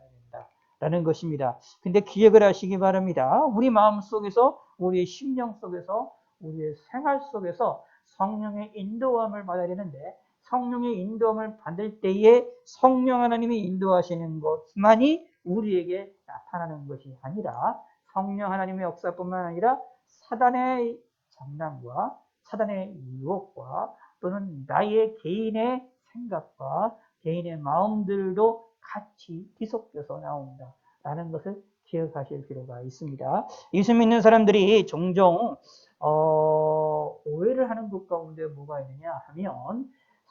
된다라는 것입니다. 근데 기억을 하시기 바랍니다. 우리 마음 속에서 우리의 심령 속에서 우리의 생활 속에서 성령의 인도함을 받아야 되는데 성령의 인도함을 받을 때에 성령 하나님이 인도하시는 것만이 우리에게 나타나는 것이 아니라 성령 하나님의 역사뿐만 아니라 사단의 장난과 사단의 유혹과 또는 나의 개인의 생각과 개인의 마음들도 같이 뒤섞여서 나온다라는 것을 기억하실 필요가 있습니다. 예수 믿는 사람들이 종종 오해를 하는 것 가운데 뭐가 있느냐 하면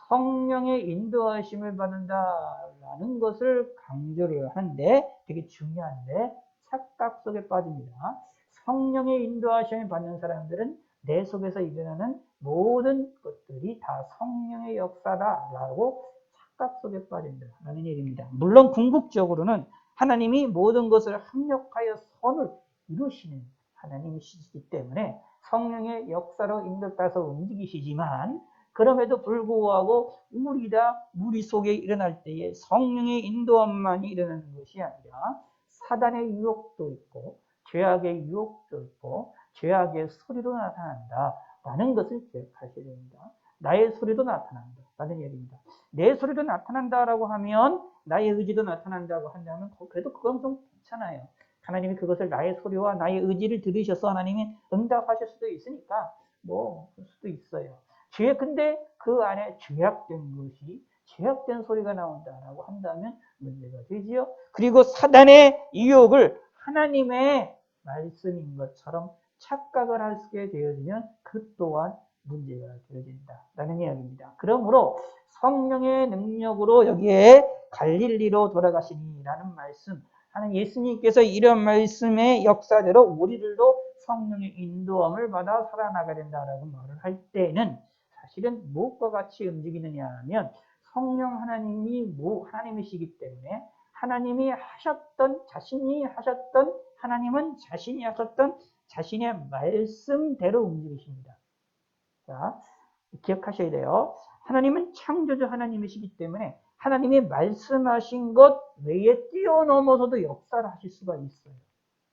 성령의 인도하심을 받는다라는 것을 강조를 하는데 되게 중요한데 착각 속에 빠집니다. 성령의 인도하심을 받는 사람들은 내 속에서 일어나는 모든 것들이 다 성령의 역사다라고 착각 속에 빠진다라는 얘기입니다. 물론 궁극적으로는 하나님이 모든 것을 합력하여 선을 이루시는 하나님이시기 때문에 성령의 역사로 인도따라서 움직이시지만 그럼에도 불구하고 우리 속에 일어날 때에 성령의 인도함만이 일어나는 것이 아니라 사단의 유혹도 있고 죄악의 유혹도 있고 죄악의 소리도 나타난다라는 것을 기억하셔야 됩니다. 나의 소리도 나타난다라는 얘기입니다. 내 소리도 나타난다라고 하면 나의 의지도 나타난다고 한다면 그래도 그건 좀 괜찮아요. 하나님이 그것을 나의 소리와 나의 의지를 들으셔서 하나님이 응답하실 수도 있으니까 그럴 수도 있어요. 근데 그 안에 죄악된 소리가 나온다라고 한다면 문제가 되지요. 그리고 사단의 유혹을 하나님의 말씀인 것처럼 착각을 하게 되어지면 그 또한 문제가 되어진다라는 이야기입니다. 그러므로 성령의 능력으로 여기에 갈릴리로 돌아가시니라는 말씀, 하나님 예수님께서 이런 말씀의 역사대로 우리들도 성령의 인도함을 받아 살아나가야 된다라고 말을 할 때는 사실은 무엇과 같이 움직이느냐 하면 성령 하나님이시기 때문에 하나님은 자신이 하셨던 자신의 말씀대로 움직이십니다. 자, 기억하셔야 돼요. 하나님은 창조주 하나님이시기 때문에 하나님이 말씀하신 것 외에 뛰어넘어서도 역사를 하실 수가 있어요.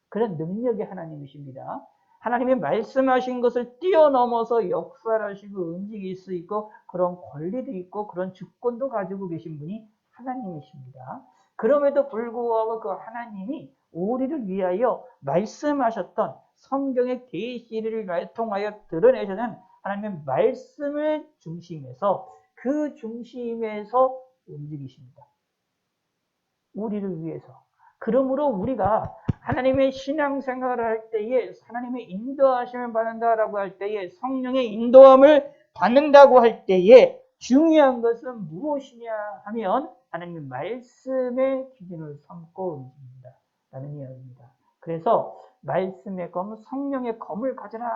그런 능력의 하나님이십니다. 하나님이 말씀하신 것을 뛰어넘어서 역사를 하시고 움직일 수 있고 그런 권리도 있고 그런 주권도 가지고 계신 분이 하나님이십니다. 그럼에도 불구하고 그 하나님이 우리를 위하여 말씀하셨던 성경의 계시를 통하여 드러내시는 하나님의 말씀을 중심에서 그 중심에서 움직이십니다. 우리를 위해서. 그러므로 우리가 하나님의 신앙생활을 할 때에 하나님의 인도하심을 받는다라고 할 때에 성령의 인도함을 받는다고 할 때에 중요한 것은 무엇이냐 하면 하나님의 말씀의 기준을 삼고 움직인다 라는 이야기입니다. 그래서 말씀의 검, 성령의 검을 가져라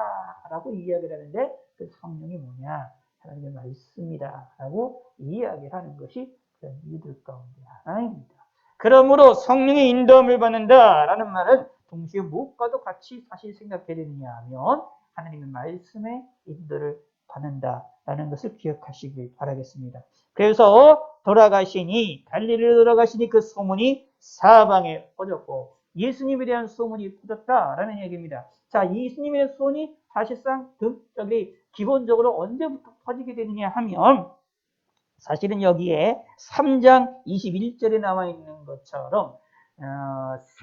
라고 이야기를 하는데 그 성령이 뭐냐? 하나님의 말씀이다 라고 이야기를 하는 것이 그런 이들 가운데 하나입니다. 그러므로 성령의 인도함을 받는다 라는 말은 동시에 무엇과도 같이 사실 생각해야 되느냐 하면 하나님의 말씀의 인도를 받는다 라는 것을 기억하시길 바라겠습니다. 그래서 돌아가시니 갈릴리로 돌아가시니 그 소문이 사방에 퍼졌고 예수님에 대한 소문이 퍼졌다라는 얘기입니다. 자, 예수님에 대한 소문이 사실상 기본적으로 언제부터 퍼지게 되느냐 하면 사실은 여기에 3장 21절에 나와 있는 것처럼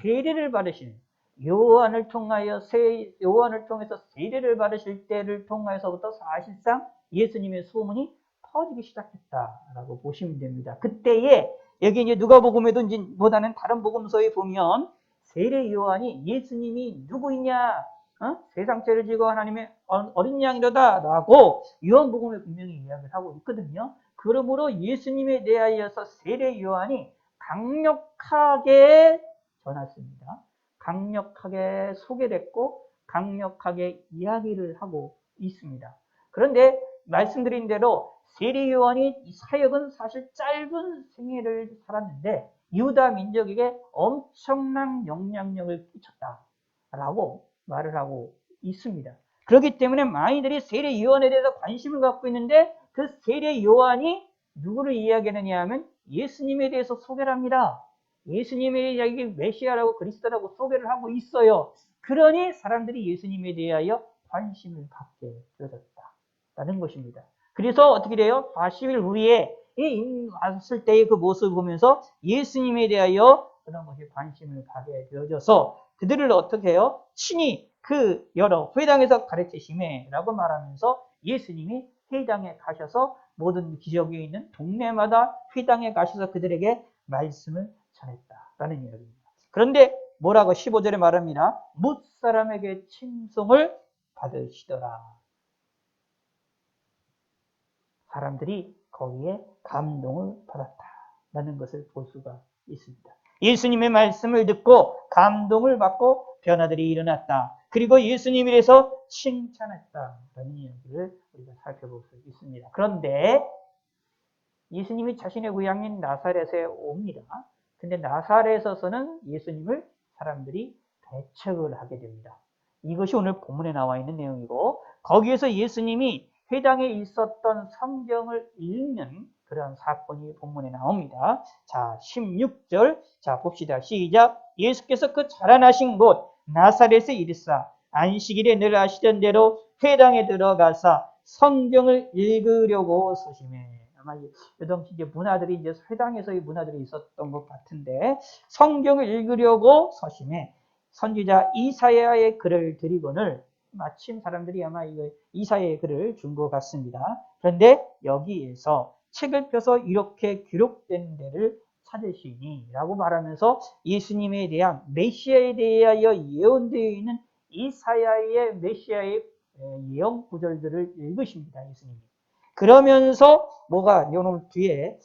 세례를 받으시는 요한을 통해서 세례를 받으실 때를 통해서부터 사실상 예수님의 소문이 퍼지기 시작했다라고 보시면 됩니다. 그때에 여기 이제 누가복음에도 보다는 다른 복음서에 보면 세례 요한이 예수님이 누구이냐, 세상 죄를 지고 하나님의 어린 양이로다라고 요한복음에 분명히 이야기를 하고 있거든요. 그러므로 예수님에 대하여서 세례 요한이 강력하게 전했습니다. 강력하게 소개를 했고 강력하게 이야기를 하고 있습니다. 그런데 말씀드린 대로 세례 요한이 사역은 사실 짧은 생애를 살았는데 유다 민족에게 엄청난 영향력을 끼쳤다라고 말을 하고 있습니다. 그렇기 때문에 많이들이 세례 요한에 대해서 관심을 갖고 있는데 그 세례 요한이 누구를 이야기하느냐 하면 예수님에 대해서 소개를 합니다. 예수님의 이야기 메시아라고 그리스도라고 소개를 하고 있어요. 그러니 사람들이 예수님에 대하여 관심을 갖게 되어졌다라는 것입니다. 그래서 어떻게 돼요? 40일 후에 왔을 때의 그 모습을 보면서 예수님에 대하여 그런 것에 관심을 가게 되어져서 그들을 어떻게 해요? 친히 그 여러 회당에서 가르치심에 라고 말하면서 예수님이 회당에 가셔서 모든 지역에 있는 동네마다 회당에 가셔서 그들에게 말씀을 전했다라는 이야기입니다. 그런데 뭐라고 15절에 말합니다. 뭇사람에게 칭송을 받으시더라. 사람들이 거기에 감동을 받았다라는 것을 볼 수가 있습니다. 예수님의 말씀을 듣고 감동을 받고 변화들이 일어났다. 그리고 예수님에 대해서 칭찬했다라는 이야기를 우리가 살펴볼 수 있습니다. 그런데 예수님이 자신의 고향인 나사렛에 옵니다. 근데 나사렛에서는 예수님을 사람들이 배척을 하게 됩니다. 이것이 오늘 본문에 나와 있는 내용이고 거기에서 예수님이 회당에 있었던 성경을 읽는 그런 사건이 본문에 나옵니다. 자, 16절. 자, 봅시다. 시작. 예수께서 그 자라나신 곳 나사렛에 이르사 안식일에 늘 하시던 대로 회당에 들어가사 성경을 읽으려고 서심해. 아마 이 당시 이제 문화들이 이제 회당에서의 문화들이 있었던 것 같은데 성경을 읽으려고 서심해 선지자 이사야의 글을 드리거늘 마침 사람들이 아마 이사야의 글을 준 것 같습니다. 그런데 여기에서 책을 펴서 이렇게 기록된 데를 찾으시니 라고 말하면서 예수님에 대한 메시아에 대하여 예언되어 있는 이사야의 메시아의 예언 구절들을 읽으십니다. 예수님이. 그러면서 뭐가 오늘 뒤에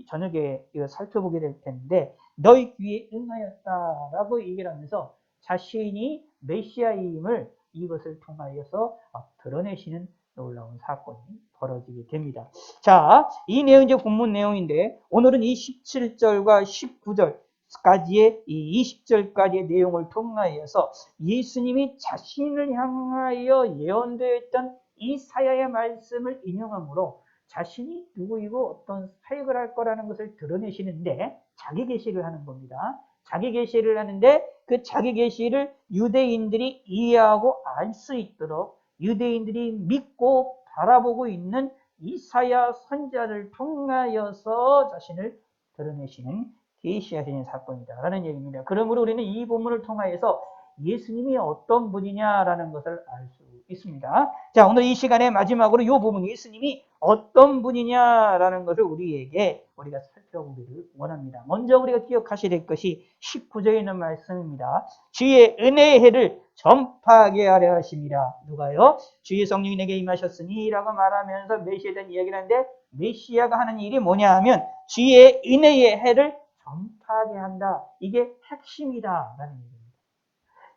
저녁에 살펴보게 될 텐데 너희 귀에 응하였다라고 얘기를 하면서 자신이 메시아임을 이것을 통하여서 드러내시는 놀라운 사건이 벌어지게 됩니다. 자, 이 내용이 이제 본문 내용인데 오늘은 이 17절과 19절까지의 이 20절까지의 내용을 통하여서 예수님이 자신을 향하여 예언되어 있던 이사야의 말씀을 인용함으로 자신이 누구이고 어떤 사역을 할 거라는 것을 드러내시는데 자기 계시를 하는 겁니다. 자기 계시를 하는데 그 자기 계시를 유대인들이 이해하고 알 수 있도록 유대인들이 믿고 바라보고 있는 이사야 선지자를 통하여서 자신을 드러내시는 계시하시는 사건이다라는 얘기입니다. 그러므로 우리는 이 본문을 통하여서 예수님이 어떤 분이냐라는 것을 알 수 있습니다. 자, 오늘 이 시간에 마지막으로 이 부분 예수님이 어떤 분이냐라는 것을 우리가 살펴보기를 원합니다. 먼저 우리가 기억하셔야 될 것이 19절에 있는 말씀입니다. 주의 은혜의 해를 전파하게 하려 하십니다. 누가요? 주의 성령이 내게 임하셨으니 라고 말하면서 메시아에 대한 이야기를 하는데 메시아가 하는 일이 뭐냐 하면 주의 은혜의 해를 전파하게 한다. 이게 핵심이다라는 얘기입니다.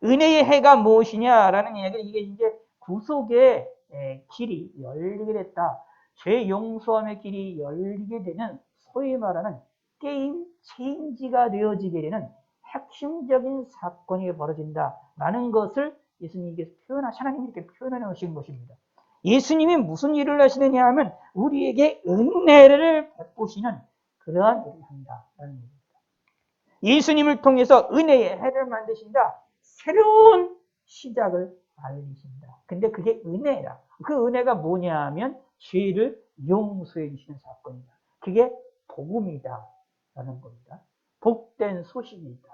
은혜의 해가 무엇이냐라는 이야기는 이게 이제 구속의 길이 열리게 됐다. 죄 용서함의 길이 열리게 되는 소위 말하는 게임 체인지가 되어지게 되는 핵심적인 사건이 벌어진다라는 것을 예수님께서 하나님이 이렇게 표현해 놓으신 것입니다. 예수님이 무슨 일을 하시느냐 하면 우리에게 은혜를 베푸시는 그러한 일을 한다라는 얘기입니다. 예수님을 통해서 은혜의 해를 만드신다. 새로운 시작을 알리신다. 근데 그게 은혜라. 그 은혜가 뭐냐 하면 죄를 용서해 주시는 사건이다. 그게 복음이다 라는 겁니다. 복된 소식이다.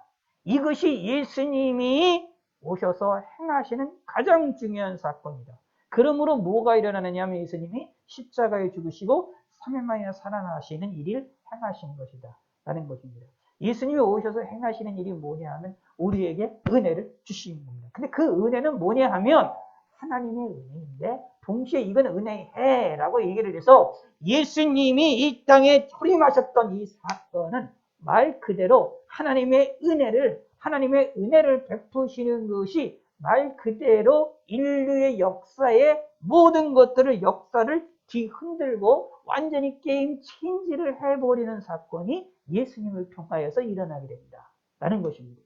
이것이 예수님이 오셔서 행하시는 가장 중요한 사건이다. 그러므로 뭐가 일어나느냐 하면 예수님이 십자가에 죽으시고 3일 만에 살아나시는 일을 행하신 것이다 라는 것입니다. 예수님이 오셔서 행하시는 일이 뭐냐 하면 우리에게 은혜를 주시는 겁니다. 근데 그 은혜는 뭐냐 하면 하나님의 은혜인데 동시에 이건 은혜의 해라고 얘기를 해서 예수님이 이 땅에 초림하셨던 이 사건은 말 그대로 하나님의 은혜를 베푸시는 것이 말 그대로 인류의 역사의 모든 역사를 뒤흔들고 완전히 게임 체인지를 해버리는 사건이 예수님을 통하여서 일어나게 된다 라는 것입니다.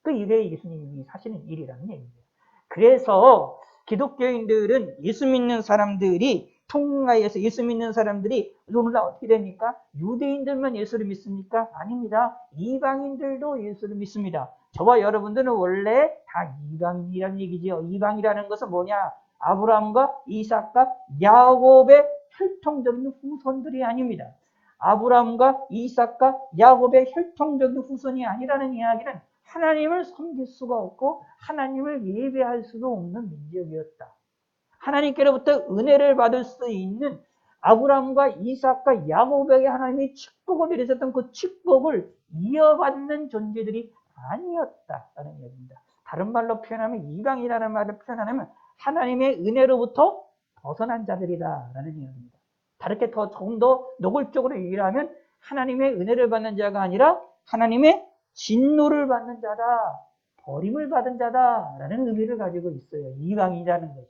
그 일에 예수님이 하시는 일이라는 얘기입니다. 그래서 기독교인들은 예수 믿는 사람들이 통하여서 예수 믿는 사람들이 오늘날 어떻게 됩니까? 유대인들만 예수를 믿습니까? 아닙니다. 이방인들도 예수를 믿습니다. 저와 여러분들은 원래 다 이방인이라는 얘기죠. 이방이라는 것은 뭐냐? 아브라함과 이삭과 야곱의 혈통적인 후손들이 아닙니다. 아브라함과 이삭과 야곱의 혈통적인 후손이 아니라는 이야기는 하나님을 섬길 수가 없고 하나님을 예배할 수도 없는 민족이었다. 하나님께로부터 은혜를 받을 수 있는 아브라함과 이삭과 야곱에게 하나님이 축복을 내리셨던 그 축복을 이어받는 존재들이 아니었다라는 얘기입니다. 다른 말로 표현하면 이방이라는 말로 표현하면 하나님의 은혜로부터 벗어난 자들이다라는 이야기입니다. 다르게 조금 더 노골적으로 얘기를 하면 하나님의 은혜를 받는 자가 아니라 하나님의 진노를 받는 자다, 버림을 받은 자다라는 의미를 가지고 있어요. 이방이라는 것이.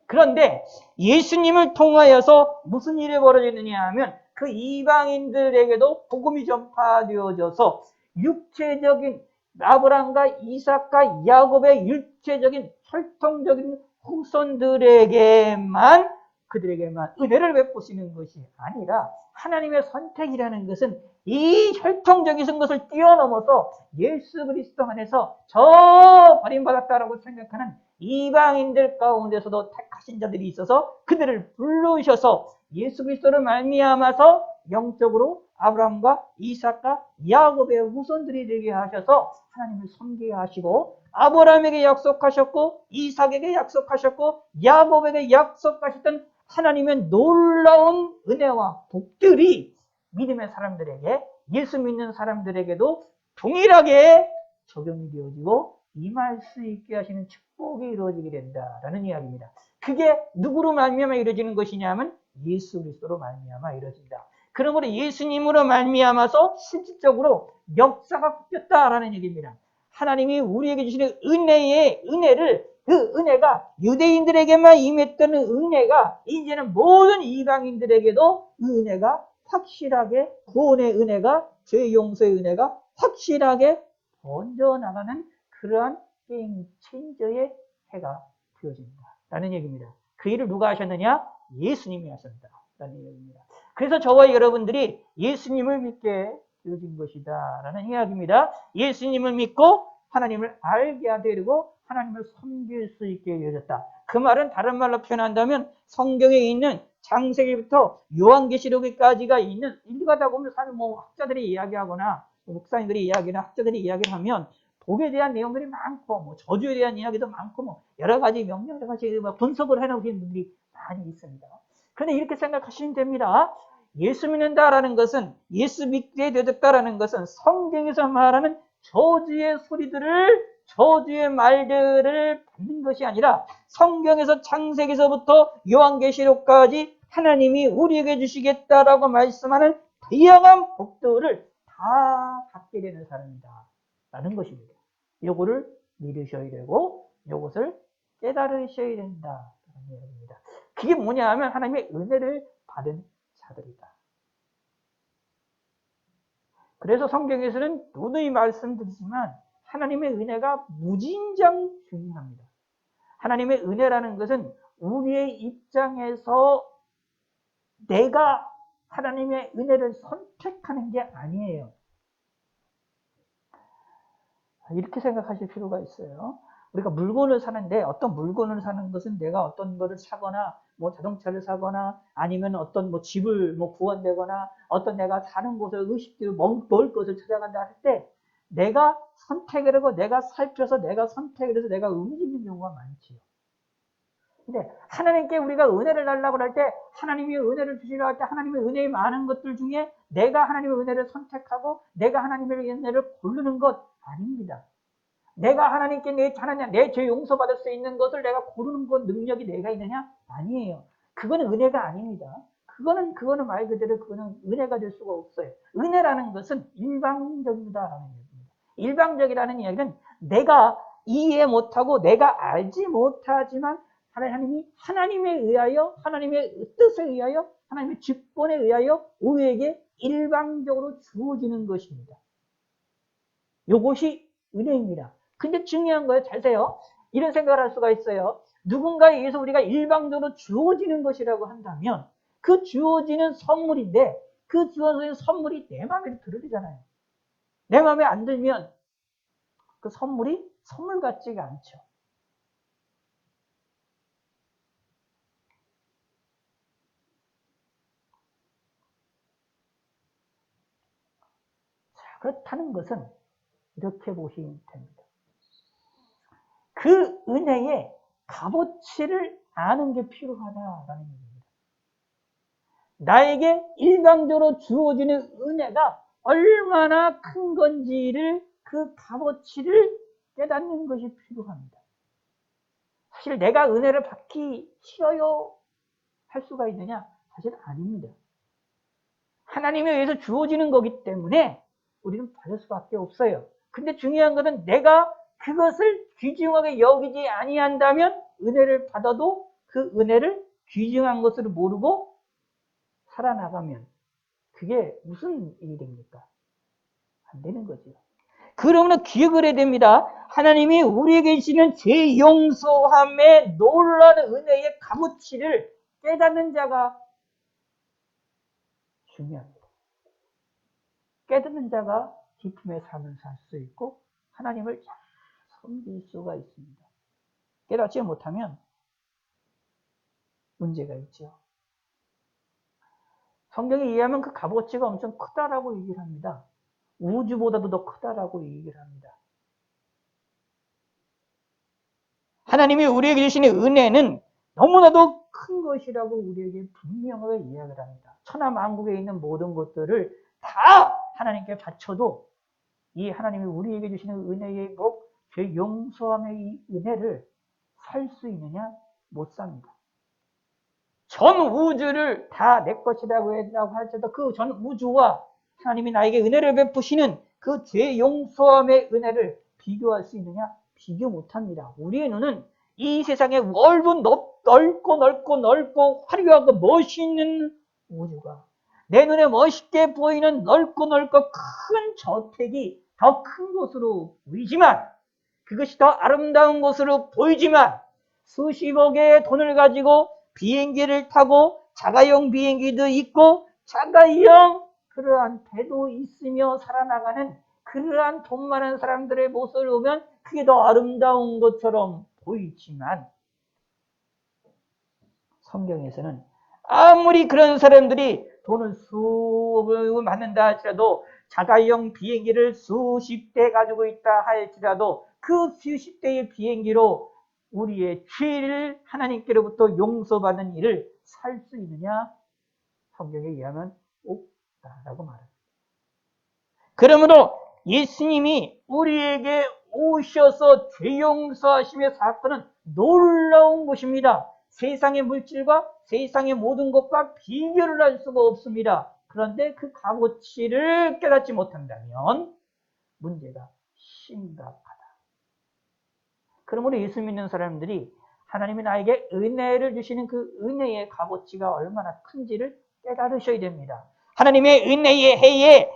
그런데 예수님을 통하여서 무슨 일이 벌어지느냐 하면 그 이방인들에게도 복음이 전파되어져서 육체적인 아브라함과 이삭과 야곱의 육체적인 혈통적인 후손들에게만 그들에게만 은혜를 베푸시는 것이 아니라 하나님의 선택이라는 것은 이 혈통적인 것을 뛰어넘어서 예수 그리스도 안에서 저 버림받았다라고 생각하는 이방인들 가운데서도 택하신 자들이 있어서 그들을 부르셔서 예수 그리스도를 말미암아서 영적으로 아브라함과 이삭과 야곱의 후손들이 되게 하셔서 하나님을 섬기게 하시고 아브라함에게 약속하셨고 이삭에게 약속하셨고 야곱에게 약속하셨던 하나님의 놀라운 은혜와 복들이 믿음의 사람들에게 예수 믿는 사람들에게도 동일하게 적용이 되어지고 임할 수 있게 하시는 축복이 이루어지게 된다라는 이야기입니다. 그게 누구로 말미암아 이루어지는 것이냐면 예수 그리스도로 말미암아 이루어진다. 그러므로 예수님으로 말미암아서 실질적으로 역사가 바뀌었다라는 얘기입니다. 하나님이 우리에게 주시는 은혜를 그 은혜가 유대인들에게만 임했던 은혜가 이제는 모든 이방인들에게도 그 은혜가 확실하게 구원의 은혜가 죄 용서의 은혜가 확실하게 번져나가는 그러한 게임 체인저의 해가 되어진다라는 얘기입니다. 그 일을 누가 하셨느냐? 예수님이 하셨다라는 얘기입니다. 그래서 저와 여러분들이 예수님을 믿게 되어진 것이다 라는 이야기입니다. 예수님을 믿고 하나님을 알게 되고 하나님을 섬길 수 있게 되어졌다. 그 말은 다른 말로 표현한다면 성경에 있는 창세기부터 요한계시록까지가 있는 읽어가다 보면 사실 학자들이 이야기하거나 목사님들이 이야기나 학자들이 이야기를 하면 복에 대한 내용들이 많고 저주에 대한 이야기도 많고 여러 가지 명령들 같이 분석을 해놓으신 분들이 많이 있습니다. 그런데 이렇게 생각하시면 됩니다. 예수 믿는다라는 것은 예수 믿게 되었다라는 것은 성경에서 말하는 저주의 소리들을 저주의 말들을 받는 것이 아니라 성경에서 창세기서부터 요한계시록까지 하나님이 우리에게 주시겠다라고 말씀하는 다양한 복들을 다 받게 되는 사람이다 라는 것입니다. 요거를 믿으셔야 되고 요것을 깨달으셔야 된다 라는 이야기입니다. 그게 뭐냐 하면 하나님의 은혜를 받은 자들이다. 그래서 성경에서는 누누이 말씀드리지만 하나님의 은혜가 무진장 중요합니다. 하나님의 은혜라는 것은 우리의 입장에서 내가 하나님의 은혜를 선택하는 게 아니에요. 이렇게 생각하실 필요가 있어요. 우리가 물건을 사는데 어떤 물건을 사는 것은 내가 어떤 거를 사거나 뭐 자동차를 사거나 아니면 어떤 뭐 집을 뭐 구한다거나 어떤 내가 사는 곳을 의식적으로 먹을 것을 찾아간다 할 때 내가 선택을 하고 내가 살펴서 내가 선택을 해서 내가 움직이는 경우가 많지요. 근데 하나님께 우리가 은혜를 달라고 할 때 하나님이 은혜를 주시려 할 때 하나님의 은혜의 많은 것들 중에 내가 하나님의 은혜를 선택하고 내가 하나님의 은혜를 고르는 것 아닙니다. 내가 하나님께 내 죄 용서받을 수 있는 것을 내가 고르는 것 능력이 내가 있느냐? 아니에요. 그거는 은혜가 아닙니다. 그거는 말 그대로 그거는 은혜가 될 수가 없어요. 은혜라는 것은 일방적이다라는 얘기입니다. 일방적이라는 이야기는 내가 이해 못하고 내가 알지 못하지만 하나님이 하나님에 의하여 하나님의 뜻에 의하여 하나님의 직권에 의하여 우리에게 일방적으로 주어지는 것입니다. 이것이 은혜입니다. 근데 중요한 거예요. 잘 세요. 이런 생각을 할 수가 있어요. 누군가에 의해서 우리가 일방적으로 주어지는 것이라고 한다면 그 주어지는 선물인데 그 주어지는 선물이 내 마음에 들어지잖아요. 내 마음에 안 들면 그 선물이 선물 같지가 않죠. 자, 그렇다는 것은 이렇게 보시면 됩니다. 그 은혜의 값어치를 아는 게 필요하다라는 얘기입니다. 나에게 일방적으로 주어지는 은혜가 얼마나 큰 건지를 그 값어치를 깨닫는 것이 필요합니다. 사실 내가 은혜를 받기 싫어요 할 수가 있느냐? 사실 아닙니다. 하나님에 의해서 주어지는 거기 때문에 우리는 받을 수밖에 없어요. 근데 중요한 것은 내가 그것을 귀중하게 여기지 아니한다면 은혜를 받아도 그 은혜를 귀중한 것으로 모르고 살아나가면 그게 무슨 일이 됩니까? 안 되는 거죠. 그러므로 기억을 해야 됩니다. 하나님이 우리에게 주시는 죄 용서함의 놀라운 은혜의 값어치를 깨닫는 자가 중요합니다. 깨닫는 자가 기쁨의 삶을 살 수 있고 하나님을 잘 섬길 수가 있습니다. 깨닫지 못하면 문제가 있죠. 성경에 의하면 그 값어치가 엄청 크다라고 얘기를 합니다. 우주보다도 더 크다라고 얘기를 합니다. 하나님이 우리에게 주시는 은혜는 너무나도 큰 것이라고 우리에게 분명하게 이야기를 합니다. 천하만국에 있는 모든 것들을 다 하나님께 바쳐도 이 하나님이 우리에게 주시는 은혜의 복, 죄 용서함의 이 은혜를 살 수 있느냐? 못 삽니다. 전 우주를 다 내 것이라고 할지라도 그 전 우주와 하나님이 나에게 은혜를 베푸시는 그 죄 용서함의 은혜를 비교할 수 있느냐? 비교 못합니다. 우리의 눈은 이 세상에 넓고 화려하고 멋있는 우주가 내 눈에 멋있게 보이는 넓고 큰 저택이 더 큰 것으로 보이지만 그것이 더 아름다운 것으로 보이지만 수십억의 돈을 가지고 비행기를 타고 자가용 비행기도 있고 자가용 그러한 배도 있으며 살아나가는 그러한 돈 많은 사람들의 모습을 보면 그게 더 아름다운 것처럼 보이지만 성경에서는 아무리 그런 사람들이 돈을 수억을 받는다 할지라도 자가용 비행기를 수십 대 가지고 있다 할지라도 그 수십 대의 비행기로 우리의 죄를 하나님께로부터 용서받는 일을 살 수 있느냐? 성경에 의하면 없다라고 말합니다. 그러므로 예수님이 우리에게 오셔서 죄 용서하심의 사건은 놀라운 것입니다. 세상의 물질과 세상의 모든 것과 비교를 할 수가 없습니다. 그런데 그 값어치를 깨닫지 못한다면 문제가 심각하다. 그러므로 예수 믿는 사람들이 하나님이 나에게 은혜를 주시는 그 은혜의 값어치가 얼마나 큰지를 깨달으셔야 됩니다. 하나님의 은혜의 해에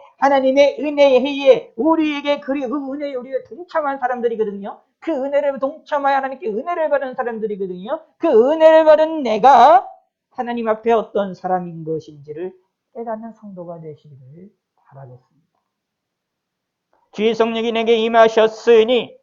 우리에게 그 은혜에 우리가 동참한 사람들이거든요. 그 은혜를 동참하여 하나님께 은혜를 받은 사람들이거든요. 그 은혜를 받은 내가 하나님 앞에 어떤 사람인 것인지를 깨닫는 성도가 되시기를 바라겠습니다. 주의 성령이 내게 임하셨으니,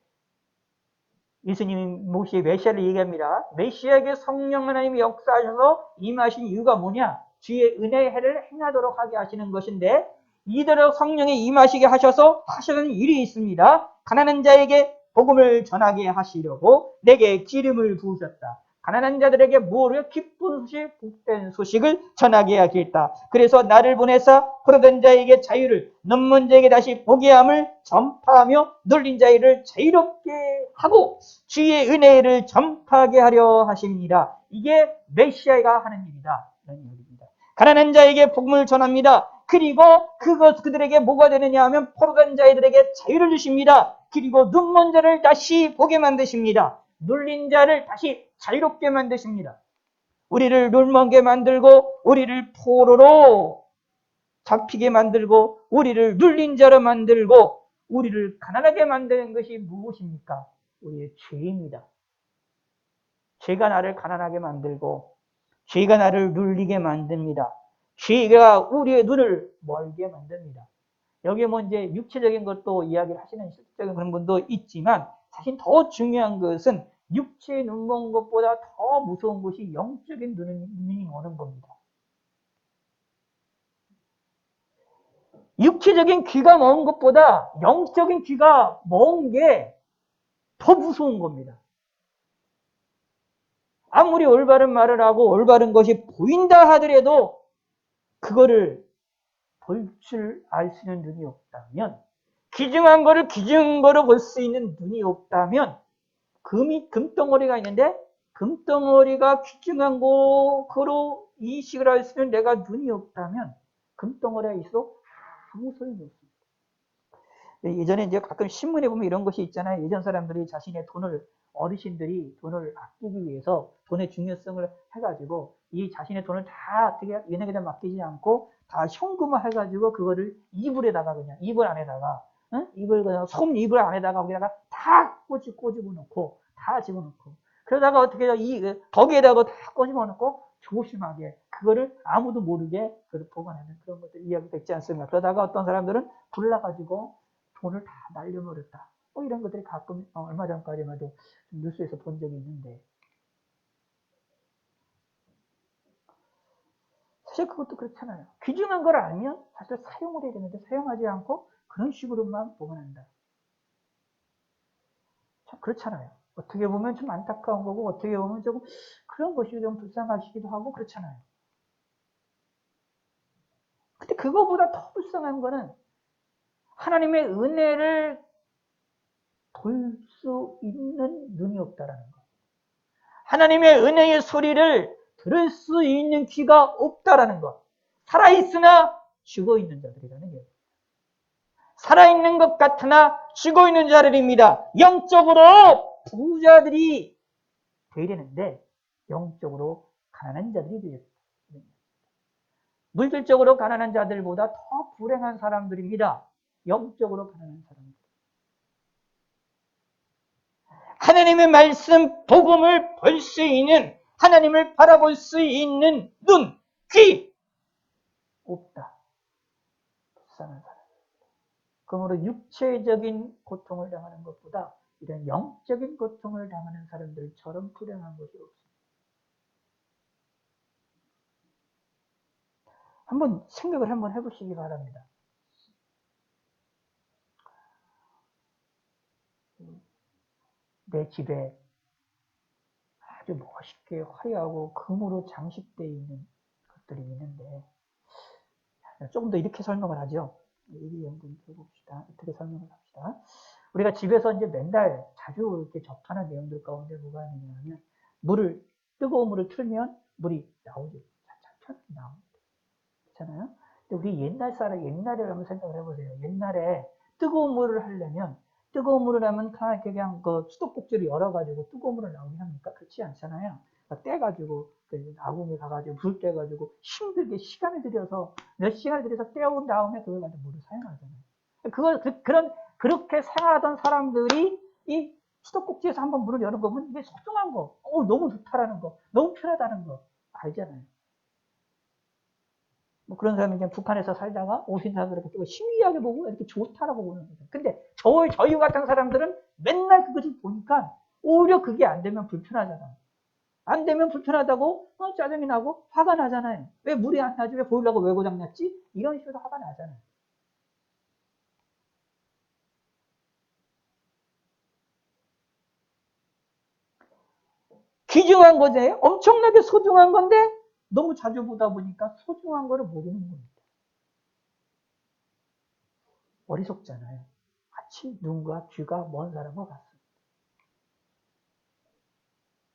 예수님이 모시의 메시아를 얘기합니다. 메시아에게 성령 하나님이 역사하셔서 임하신 이유가 뭐냐? 주의 은혜의 해를 행하도록 하게 하시는 것인데, 이대로 성령이 임하시게 하셔서 하시는 일이 있습니다. 가난한 자에게 복음을 전하게 하시려고 내게 기름을 부으셨다. 가난한 자들에게 뭐를? 기쁜 소식, 복된 소식을 전하게 하겠다. 그래서 나를 보내사 포로된 자에게 자유를, 넘문 자에게 다시 보게 함을 전파하며 눌린 자를 자유롭게 하고 주의 은혜를 전파하게 하려 하십니다. 이게 메시아가 하는 일이다. 이런 얘기입니다. 가난한 자에게 복음을 전합니다. 그리고 그들에게 뭐가 되느냐 하면 포로된 자들에게 자유를 주십니다. 그리고 눈먼 자를 다시 보게 만드십니다. 눌린 자를 다시 자유롭게 만드십니다. 우리를 눈먼게 만들고 우리를 포로로 잡히게 만들고 우리를 눌린 자로 만들고 우리를 가난하게 만드는 것이 무엇입니까? 우리의 죄입니다. 죄가 나를 가난하게 만들고 죄가 나를 눌리게 만듭니다. 죄가 우리의 눈을 멀게 만듭니다. 여기에 뭐 이제 육체적인 것도 이야기를 하시는 실질적인 그런 분도 있지만 사실 더 중요한 것은 육체의 눈 먼 것보다 더 무서운 것이 영적인 눈이 머는 겁니다. 육체적인 귀가 먼 것보다 영적인 귀가 먼 게 더 무서운 겁니다. 아무리 올바른 말을 하고 올바른 것이 보인다 하더라도 그거를 볼 줄 알 수 있는 눈이 없다면, 귀중한 거를 귀중한 거로 볼 수 있는 눈이 없다면, 금덩어리가 있는데 금덩어리가 귀중한 거로 인식을 할 수 있는 내가 눈이 없다면 금덩어리가 있어도 아무 소용이 없습니다. 예전에 이제 가끔 신문에 보면 이런 것이 있잖아요. 예전 사람들이 자신의 어르신들이 돈을 아끼기 위해서 돈의 중요성을 해가지고 이 자신의 돈을 다 어떻게 은행에다 맡기지 않고 다 현금화 해가지고 그거를 이불에다가 그냥 이불 안에다가 이불 그냥 솜 이불 안에다가 거기다가 다 꼬집어 놓고 다 집어넣고 그러다가 어떻게 거기에다가 다 꼬집어 놓고 조심하게 그거를 아무도 모르게 그걸 보관하는 그런 것들 이야기가 있지 않습니까? 그러다가 어떤 사람들은 불나가지고 돈을 다 날려버렸다. 이런 것들이 가끔 얼마 전까지만 해도 뉴스에서 본 적이 있는데 사실 그것도 그렇잖아요. 귀중한 걸 알면 사실 사용을 해야 되는데 사용하지 않고 그런 식으로만 보관한다. 참 그렇잖아요. 어떻게 보면 좀 안타까운 거고 어떻게 보면 조금 그런 것이 좀 불쌍하시기도 하고 그렇잖아요. 근데 그거보다 더 불쌍한 거는 하나님의 은혜를 볼 수 있는 눈이 없다라는 거. 하나님의 은혜의 소리를 들을 수 있는 귀가 없다라는 것. 살아있으나 죽어있는 자들이라는 거예요. 살아있는 것 같으나 죽어있는 자들입니다. 영적으로 부자들이 되려는데 영적으로 가난한 자들이 되었습니다. 물질적으로 가난한 자들보다 더 불행한 사람들입니다. 영적으로 가난한 사람들. 하나님의 말씀, 복음을 볼 수 있는, 하나님을 바라볼 수 있는 눈, 귀 없다. 불쌍한 사람. 그러므로 육체적인 고통을 당하는 것보다 이런 영적인 고통을 당하는 사람들처럼 불행한 것이 없습니다. 한번 생각을 한번 해보시기 바랍니다. 내 집에 아주 멋있게 화려하고 금으로 장식되어 있는 것들이 있는데 조금 더 이렇게 설명을 하죠. 얘기 한번 해봅시다. 어떻게 설명을 합시다. 우리가 집에서 이제 맨날 자주 이렇게 접하는 내용들 가운데 뭐가 있느냐면 물을 뜨거운 물을 틀면 물이 나오죠. 천천히 나옵니다. 그렇잖아요? 근데 우리 옛날을 한번 생각을 해보세요. 옛날에 뜨거운 물을 하려면, 뜨거운 물을 하면 그냥 그 수도꼭지를 열어가지고 뜨거운 물을 나오게 합니까? 그렇지 않잖아요. 그러니까 떼가지고, 아궁이 가가지고, 불 떼가지고, 힘들게 시간을 들여서, 몇 시간을 들여서 떼온 다음에 그걸 가지고 물을 사용하잖아요. 그렇게 생활하던 사람들이 이 수도꼭지에서 한번 물을 여는 거 보면 이게 소중한 거, 너무 좋다라는 거, 너무 편하다는 거, 알잖아요. 뭐 그런 사람이 그냥 북한에서 살다가 오신 사람들을 신기하게 보고 이렇게 좋다라고 보는 거죠. 근데 저희 같은 사람들은 맨날 그것을 보니까 오히려 그게 안 되면 불편하잖아요. 안 되면 불편하다고 짜증이 나고 화가 나잖아요. 왜 물이 안 나지? 왜 보일러가 왜 고장났지? 이런 식으로 화가 나잖아요. 귀중한 거죠. 엄청나게 소중한 건데 너무 자주 보다 보니까 소중한 거를 모르는 겁니다. 어리석잖아요. 마치 눈과 귀가 먼 사람과 같습니다.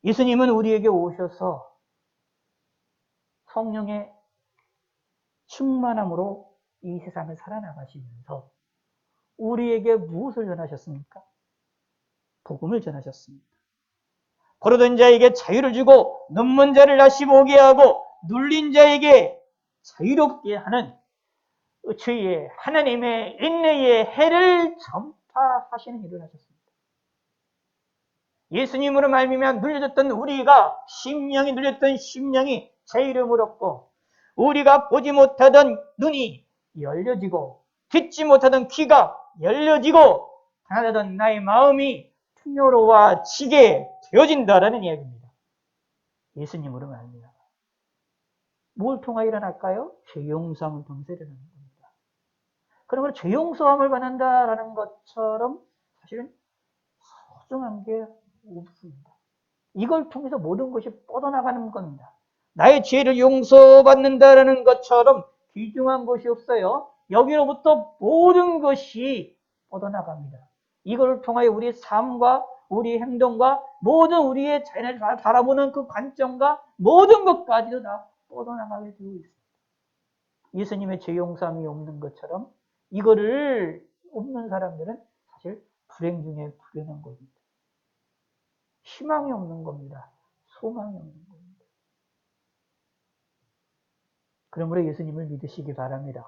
예수님은 우리에게 오셔서 성령의 충만함으로 이 세상을 살아나가시면서 우리에게 무엇을 전하셨습니까? 복음을 전하셨습니다. 고르던 자에게 자유를 주고 눈먼 자를 다시 보게 하고 눌린 자에게 자유롭게 하는 주의 하나님의 인내의 해를 전파하시는 일을 하셨습니다. 예수님으로 말미암아 눌려졌던 우리가 심령이 눌렸던 심령이 자유를 얻고 우리가 보지 못하던 눈이 열려지고 듣지 못하던 귀가 열려지고 가난하던 나의 마음이 풍요로워지게 되어진다라는 이야기입니다. 예수님으로 말미암아. 뭘 통하여 일어날까요? 죄 용서함을 통해서 일어나는 겁니다. 그러면 죄 용서함을 받는다라는 것처럼 사실은 소중한 게 없습니다. 이걸 통해서 모든 것이 뻗어나가는 겁니다. 나의 죄를 용서받는다라는 것처럼 귀중한 것이 없어요. 여기로부터 모든 것이 뻗어나갑니다. 이걸 통하여 우리의 삶과 우리 행동과 모든 우리의 자연을 바라보는 그 관점과 모든 것까지도 다 뻗어나가게 되고 있습니다. 예수님의 죄 용서함이 없는 것처럼 이거를 없는 사람들은 사실 불행 중에 불행한 겁니다. 희망이 없는 겁니다. 소망이 없는 겁니다. 그러므로 예수님을 믿으시기 바랍니다.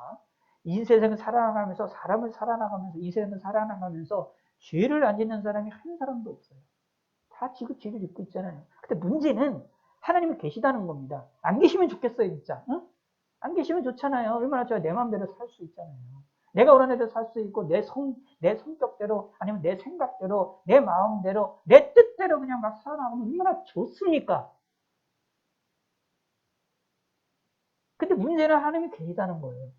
이 세상을 살아나가면서 사람을 살아나가면서 이 세상을 살아나가면서 죄를 안 짓는 사람이 한 사람도 없어요. 다 지긋지긋 짓고 있잖아요. 근데 문제는 하나님이 계시다는 겁니다. 안 계시면 좋겠어요, 진짜. 응? 안 계시면 좋잖아요. 얼마나 좋아요. 내 마음대로 살 수 있잖아요. 내가 원하는 대로 살 수 있고 내 성격대로 아니면 내 생각대로 내 마음대로 내 뜻대로 그냥 막 살아나가면 얼마나 좋습니까? 근데 문제는 하나님이 계시다는 거예요.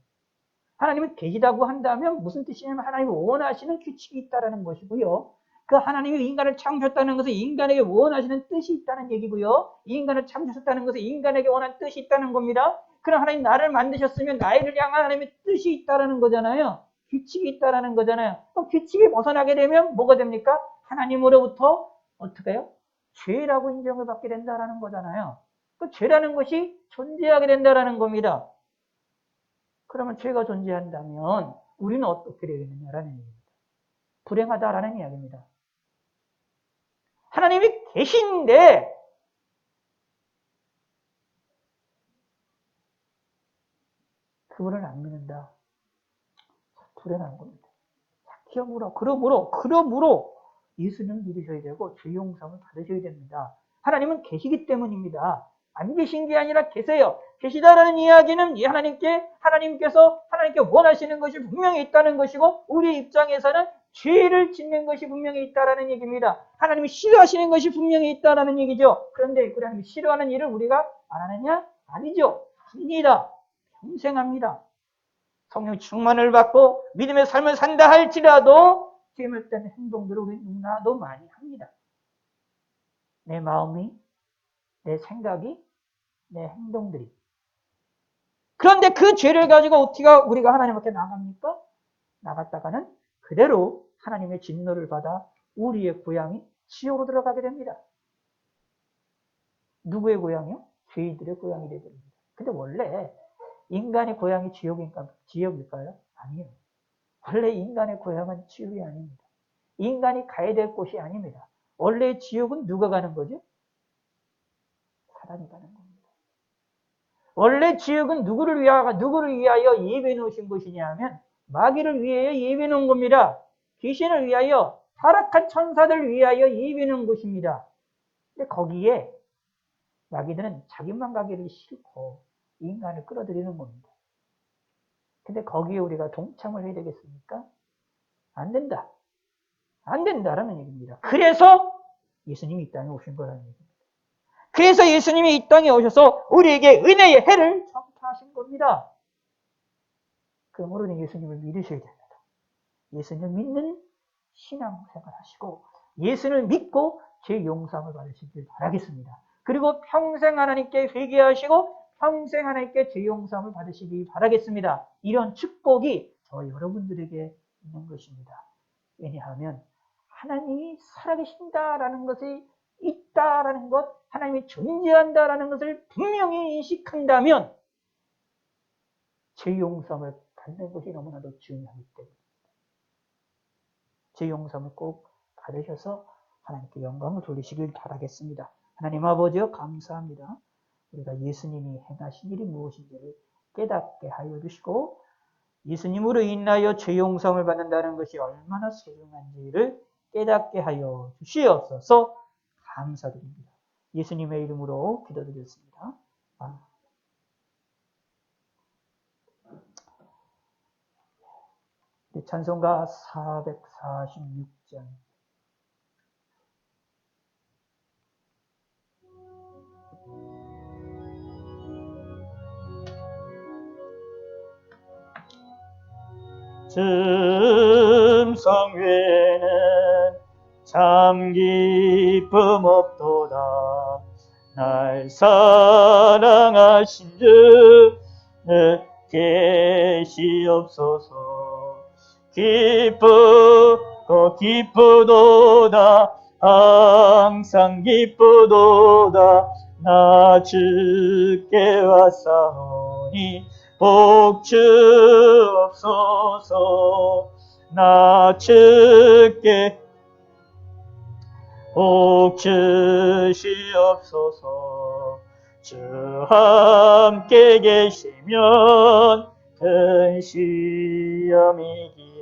하나님이 계시다고 한다면 무슨 뜻이냐면 하나님이 원하시는 규칙이 있다는 것이고요. 그 하나님이 인간을 창조했다는 것은 인간에게 원하시는 뜻이 있다는 얘기고요. 인간을 창조했다는 것은 인간에게 원하는 뜻이 있다는 겁니다. 그럼 하나님 나를 만드셨으면 나를 향한 하나님의 뜻이 있다는 거잖아요. 규칙이 있다는 거잖아요. 그럼 규칙이 벗어나게 되면 뭐가 됩니까? 하나님으로부터 어떻게 해요? 죄라고 인정을 받게 된다는 거잖아요. 그 죄라는 것이 존재하게 된다는 겁니다. 그러면 죄가 존재한다면 우리는 어떻게 되겠느냐라는 얘기입니다. 불행하다라는 이야기입니다. 하나님이 계신데 그분을 안 믿는다. 불행한 겁니다. 그러므로 예수님을 믿으셔야 되고 죄 용서를 받으셔야 됩니다. 하나님은 계시기 때문입니다. 안 계신 게 아니라 계세요. 계시다라는 이야기는 하나님께 원하시는 것이 분명히 있다는 것이고 우리 입장에서는 죄를 짓는 것이 분명히 있다라는 얘기입니다. 하나님이 싫어하시는 것이 분명히 있다라는 얘기죠. 그런데 그 하나님이 싫어하는 일을 우리가 안 하느냐? 아니죠. 합니다. 평생 합니다. 성령 충만을 받고 믿음의 삶을 산다 할지라도 잘못된 행동들을 우리 누구나도 많이 합니다. 내 마음이, 내 생각이, 내 행동들이. 그런데 그 죄를 가지고 어떻게 우리가 하나님 앞에 나갑니까? 나갔다가는 그대로 하나님의 진노를 받아 우리의 고향이 지옥으로 들어가게 됩니다. 누구의 고향이요? 죄인들의 고향이 되어버립니다. 근데 원래 인간의 고향이 지옥일까요? 아니에요. 원래 인간의 고향은 지옥이 아닙니다. 인간이 가야 될 곳이 아닙니다. 원래 지옥은 누가 가는 거죠? 사단이 가는 겁니다. 원래 지옥은 누구를 위하여 예배해 놓으신 곳이냐 하면 마귀를 위하여 예배해 놓은 겁니다. 귀신을 위하여, 타락한 천사들을 위하여 예배해 놓은 곳입니다. 근데 거기에 마귀들은 자기만 가기를 싫고 인간을 끌어들이는 겁니다. 근데 거기에 우리가 동참을 해야 되겠습니까? 안 된다. 안 된다라는 얘기입니다. 그래서 예수님이 이 땅에 오신 거라는 얘기입니다. 그래서 예수님이 이 땅에 오셔서 우리에게 은혜의 해를 전파하신 겁니다. 그러므로 예수님을 믿으셔야 됩니다. 예수님을 믿는 신앙생활 하시고 예수를 믿고 죄 용서함을 받으시길 바라겠습니다. 그리고 평생 하나님께 회개하시고 평생 하나님께 죄 용서함을 받으시기 바라겠습니다. 이런 축복이 저 여러분들에게 있는 것입니다. 왜냐하면 하나님이 살아계신다라는 것이 있다라는 것, 하나님이 존재한다라는 것을 분명히 인식한다면 죄 용서함을 받는 것이 너무나도 중요하기 때문에 죄 용서함을 꼭 받으셔서 하나님께 영광을 돌리시길 바라겠습니다. 하나님 아버지여 감사합니다. 우리가 예수님이 행하신 일이 무엇인지를 깨닫게 하여 주시고 예수님으로 인하여 죄 용서함을 받는다는 것이 얼마나 소중한지를 깨닫게 하여 주시옵소서. 감사드립니다. 예수님의 이름으로 기도드렸습니다. 아멘. 찬송가 446장 슴성 외에는 참 기쁨 없도다. 날 사랑하신 주 계시옵소서. 기쁘고 기쁘도다. 항상 기쁘도다. 나 주께 왔사오니 복 주옵소서. 나 주께 복 주시옵소서. 주 함께 계시면 큰 시험이 기네.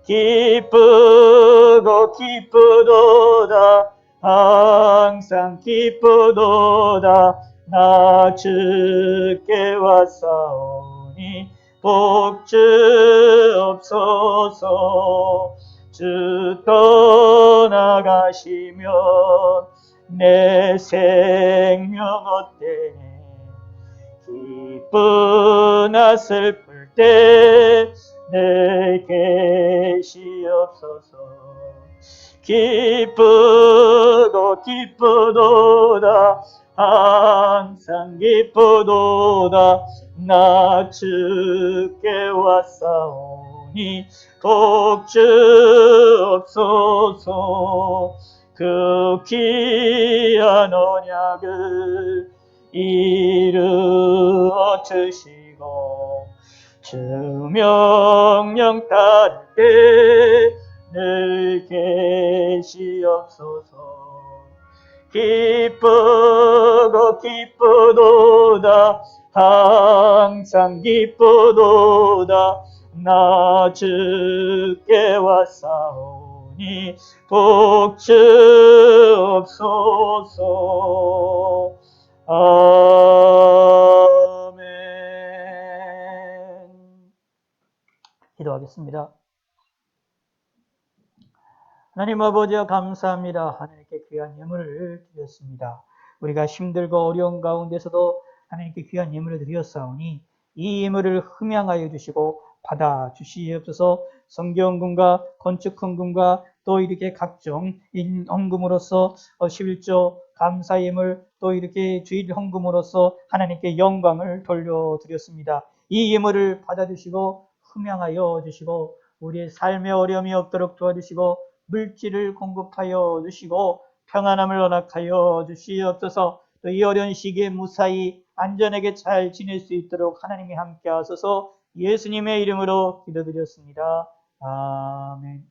기쁘고 기쁘도다. 항상 기쁘도다. 나 주께 왔사오니 복 주옵소서. 주 떠나가시면 내 생명 어때네. 기쁘나 슬플 때 내 계시옵소서. 기쁘고 기쁘도다. 항상 기쁘도다. 나 주께 왔사오니 복 주옵소서. 그 귀한 언약을 이루어 주시고 주 명령 따를 때 늘 계시옵소서. 기쁘고 기쁘도다. 항상 기쁘도다. 나 주께 왔사오니 복 주옵소서. 아멘. 기도하겠습니다. 하나님 아버지여 감사합니다. 하나님께 귀한 예물을 드렸습니다. 우리가 힘들고 어려운 가운데서도 하나님께 귀한 예물을 드렸사오니 이 예물을 흠양하여 주시고 받아 주시옵소서. 성경금과 건축헌금과 또 이렇게 각종 헌금으로서 11조 감사 예물 또 이렇게 주일 헌금으로서 하나님께 영광을 돌려드렸습니다. 이 예물을 받아주시고 흠양하여 주시고 우리의 삶의 어려움이 없도록 도와주시고 물질을 공급하여 주시고 평안함을 허락하여 주시옵소서. 또 이 어려운 시기에 무사히 안전하게 잘 지낼 수 있도록 하나님이 함께 하소서. 예수님의 이름으로 기도드렸습니다. 아멘.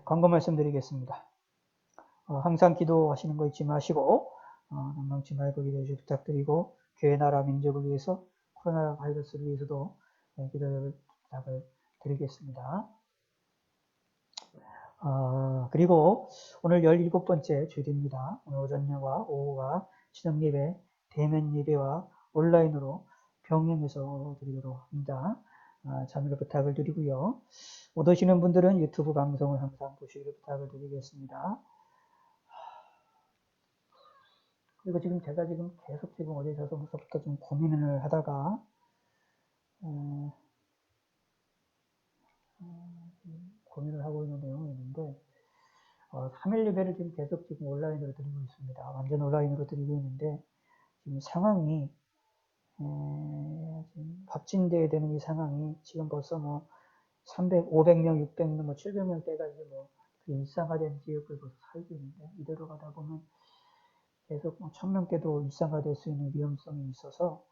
광고 말씀드리겠습니다. 항상 기도하시는 거 잊지 마시고 낭망치 말고 기도해 주시기 부탁드리고, 교회 나라 민족을 위해서, 코로나 바이러스를 위해서도 기도를 부탁을 드리겠습니다. 그리고 오늘 17번째 주일입니다. 오늘 오전과 오후가 시정예배, 대면 예배와 온라인으로 병행해서 드리도록 합니다. 참여를 부탁을 드리고요. 못 오시는 분들은 유튜브 방송을 항상 보시기를 부탁을 드리겠습니다. 그리고 지금 제가 계속 어제 저서부터 좀 고민을 하다가 고민을 하고 있는 내용이 있는데, 3일 예배를 계속 온라인으로 드리고 있습니다. 완전 온라인으로 드리고 있는데, 지금 상황이 지금 확진돼야 되는 이 상황이 지금 벌써 300, 500명, 600명, 700명대가 이제 일상화된 지역을 벌써 살고 있는데, 이대로 가다 보면 계속 1000명대도 일상화될 수 있는 위험성이 있어서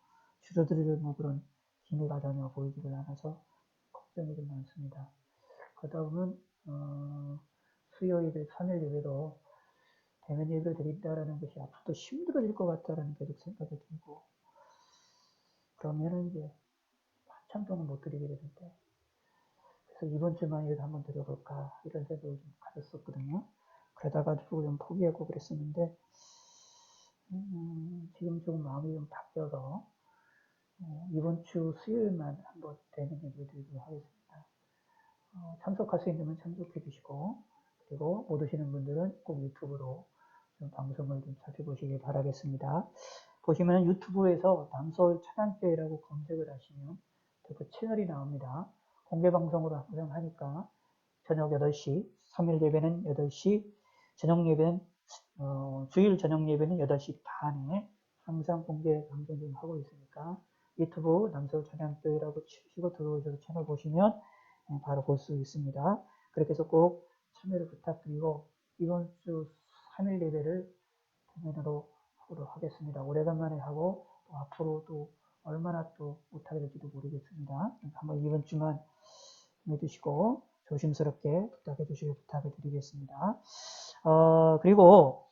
줄어들 그런 기미가 전혀 보이지를 않아서 걱정이 좀 많습니다. 그러다 보면 수요 예배, 3일 예배도 대면 예배를 드린다라는 것이 앞으로 힘들어질 것 같다라는 계속 생각이 들고, 그러면은 이제 한참 동안 못 드리게 되는데, 그래서 이번 주만이라도 한번 드려볼까 이런 생각을 좀 가졌었거든요. 그러다가 좀 포기하고 그랬었는데, 지금 좀 마음이 좀 바뀌어서 이번 주 수요일만 한번 대면 예배 드리도록 하겠습니다. 참석할 수 있는 분 참석해 주시고, 그리고 못 오시는 분들은 꼭 유튜브로 좀 방송을 좀 살펴보시길 바라겠습니다. 보시면 유튜브에서 남서울 찬양교회라고 검색을 하시면 그 채널이 나옵니다. 공개 방송으로 항상 하니까 저녁 8시, 3일 예배는 8시, 저녁 예배는 주일 저녁 예배는 8시 반에 항상 공개 방송 좀 하고 있으니까 유튜브 남서울 찬양교회라고 치시고 들어오셔서 채널 보시면 바로 볼 수 있습니다. 그렇게 해서 꼭 참여를 부탁드리고, 이번 주 3일 예배를 대면으로 하도록 하겠습니다. 오래간만에 하고 또 앞으로 또 얼마나 또 못하게 될지도 모르겠습니다. 한번 이번 주만 해주시고 조심스럽게 부탁해 주시길 부탁을 드리겠습니다. 그리고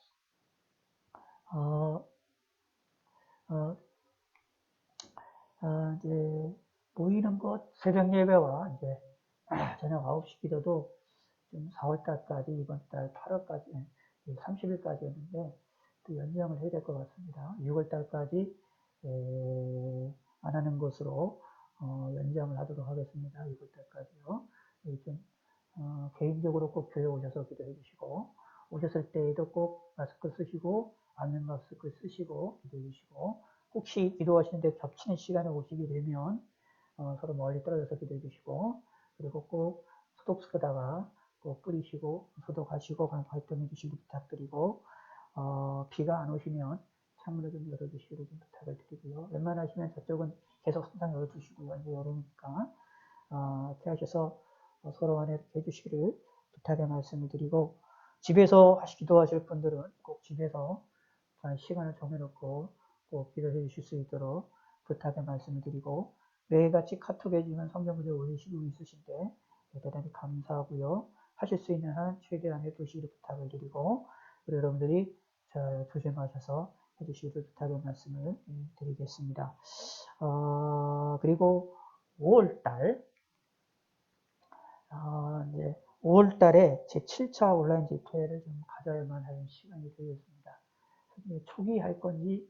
이제 모이는 것, 새벽 예배와 이제 저녁 9시 기도도 좀 4월달까지, 이번 달 8월까지, 30일까지였는데 또 연장을 해야 될 것 같습니다. 6월달까지 안 하는 것으로 연장을 하도록 하겠습니다. 6월달까지요. 좀 개인적으로 꼭 교회 오셔서 기도해 주시고, 오셨을 때에도 꼭 마스크 쓰시고, 안면 마스크 쓰시고 기도해 주시고, 혹시 기도하시는데 겹치는 시간에 오시게 되면 서로 멀리 떨어져서 기도해 주시고, 그리고 꼭 소독스에다가 꼭 뿌리시고 소독하시고 활동해 주시기 부탁드리고, 비가 안 오시면 창문을 좀 열어주시기를 좀 부탁을 드리고요. 웬만하시면 저쪽은 계속 항상 열어주시고요. 이제 여름이니까 이렇게 하셔서 서로 간에 이렇게 해주시기를 부탁의 말씀을 드리고, 집에서 기도하실 분들은 꼭 집에서 시간을 정해놓고 꼭 기도해 주실 수 있도록 부탁의 말씀을 드리고, 매일같이 카톡에 지금 성경 구절 올리시고 있으신데 대단히 감사하고요. 하실 수 있는 한 최대한 해보시기를 부탁을 드리고, 우리 여러분들이 잘 조심하셔서 해주시기를 부탁의 말씀을 드리겠습니다. 그리고 5월달, 이제 5월달에 제 7차 온라인 집회를 좀 가져야만 하는 시간이 되겠습니다. 초기 할 건지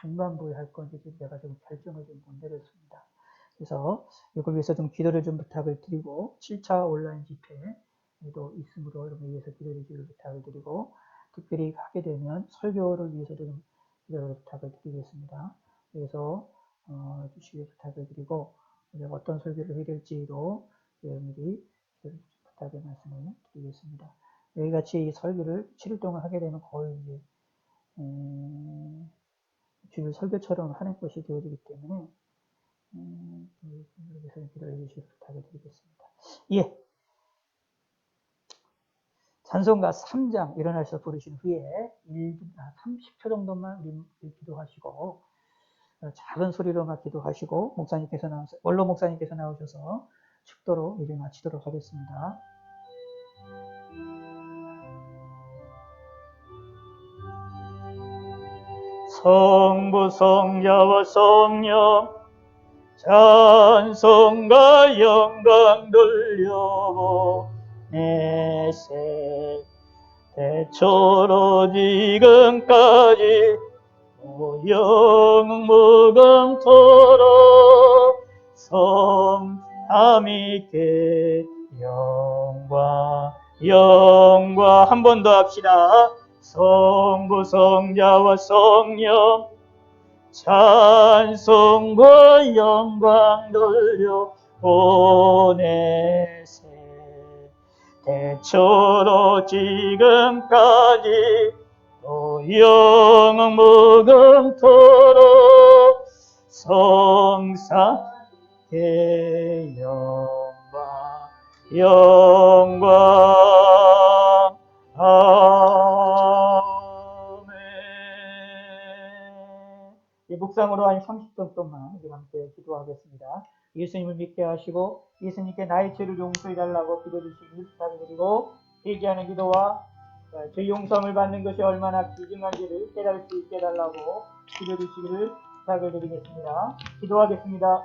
중반부에 할 건지 제가 좀 결정을 좀 못 내렸습니다. 그래서 이걸 위해서 좀 기도를 좀 부탁을 드리고, 7차 온라인 집회도 있으므로 여러분 위해서 기도를 주기를 부탁을 드리고, 특별히 하게 되면 설교를 위해서도 좀 기도를 부탁을 드리겠습니다. 그래서 주시길 부탁을 드리고, 어떤 설교를 해야 될지도 여러분들이 부탁의 말씀을 드리겠습니다. 여기같이 이 설교를 7일 동안 하게 되면 거의 이제 주일 설교처럼 하는 것이 되어지기 때문에 여러분께서 기도해 주시길 부탁드리겠습니다. 예. 찬송가 3장 일어나셔서 부르신 후에 30초 정도만 우리 기도하시고 작은 소리로만 기도하시고 목사님께서 나오셔서 원로 목사님께서 나오셔서 축도로 예배 마치도록 하겠습니다. 성부 성자와 성령 찬송과 영광 돌려 내세 대초로 지금까지 영무강토록 성삼위께 영광 한 번 더 합시다. 성부 성자와 성령 찬송과 영광 돌려 보내세 대초로 지금까지 또 영무금토록 성삼위께 영광 아멘. 이 묵상으로 한 30분 동안 우리 함께 기도하겠습니다. 예수님을 믿게 하시고 예수님께 나의 죄를 용서해 달라고 기도해 주시길 부탁드리고 회개하는 기도와 죄 용서함을 받는 것이 얼마나 귀중한지를 깨달을 수 있게 해달라고 기도해 주시기를 부탁을 드리겠습니다. 기도하겠습니다.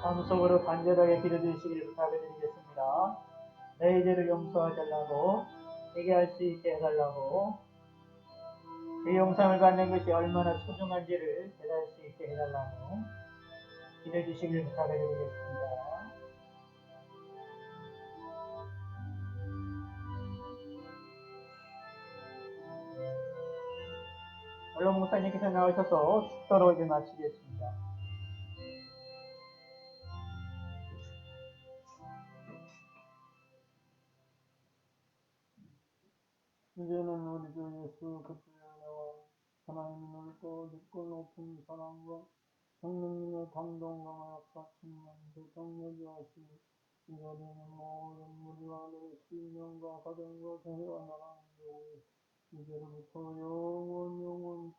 마음속으로 간절하게 기도해 주시기를 부탁을 드리겠습니다. 내 죄를 용서해 달라고 회개할 수 있게 해달라고 그 용서를 받는 것이 얼마나 소중한지를 깨달을 수 있게 해달라고 기도해 주시기를 부탁을 드리겠습니다. 원로 목사님께서 나오셔서 축도로 이제 마치겠습니다. 이제는 우리 주 예수 그리스도의 은혜와 하나님의 넓고 깊고 높은 사랑과 성령님의 감동과 역사충만 대통령이 하시니 이 자리에는 모든 무리와 내 신령과 가정과 교회와 나라는 이제로부터 영원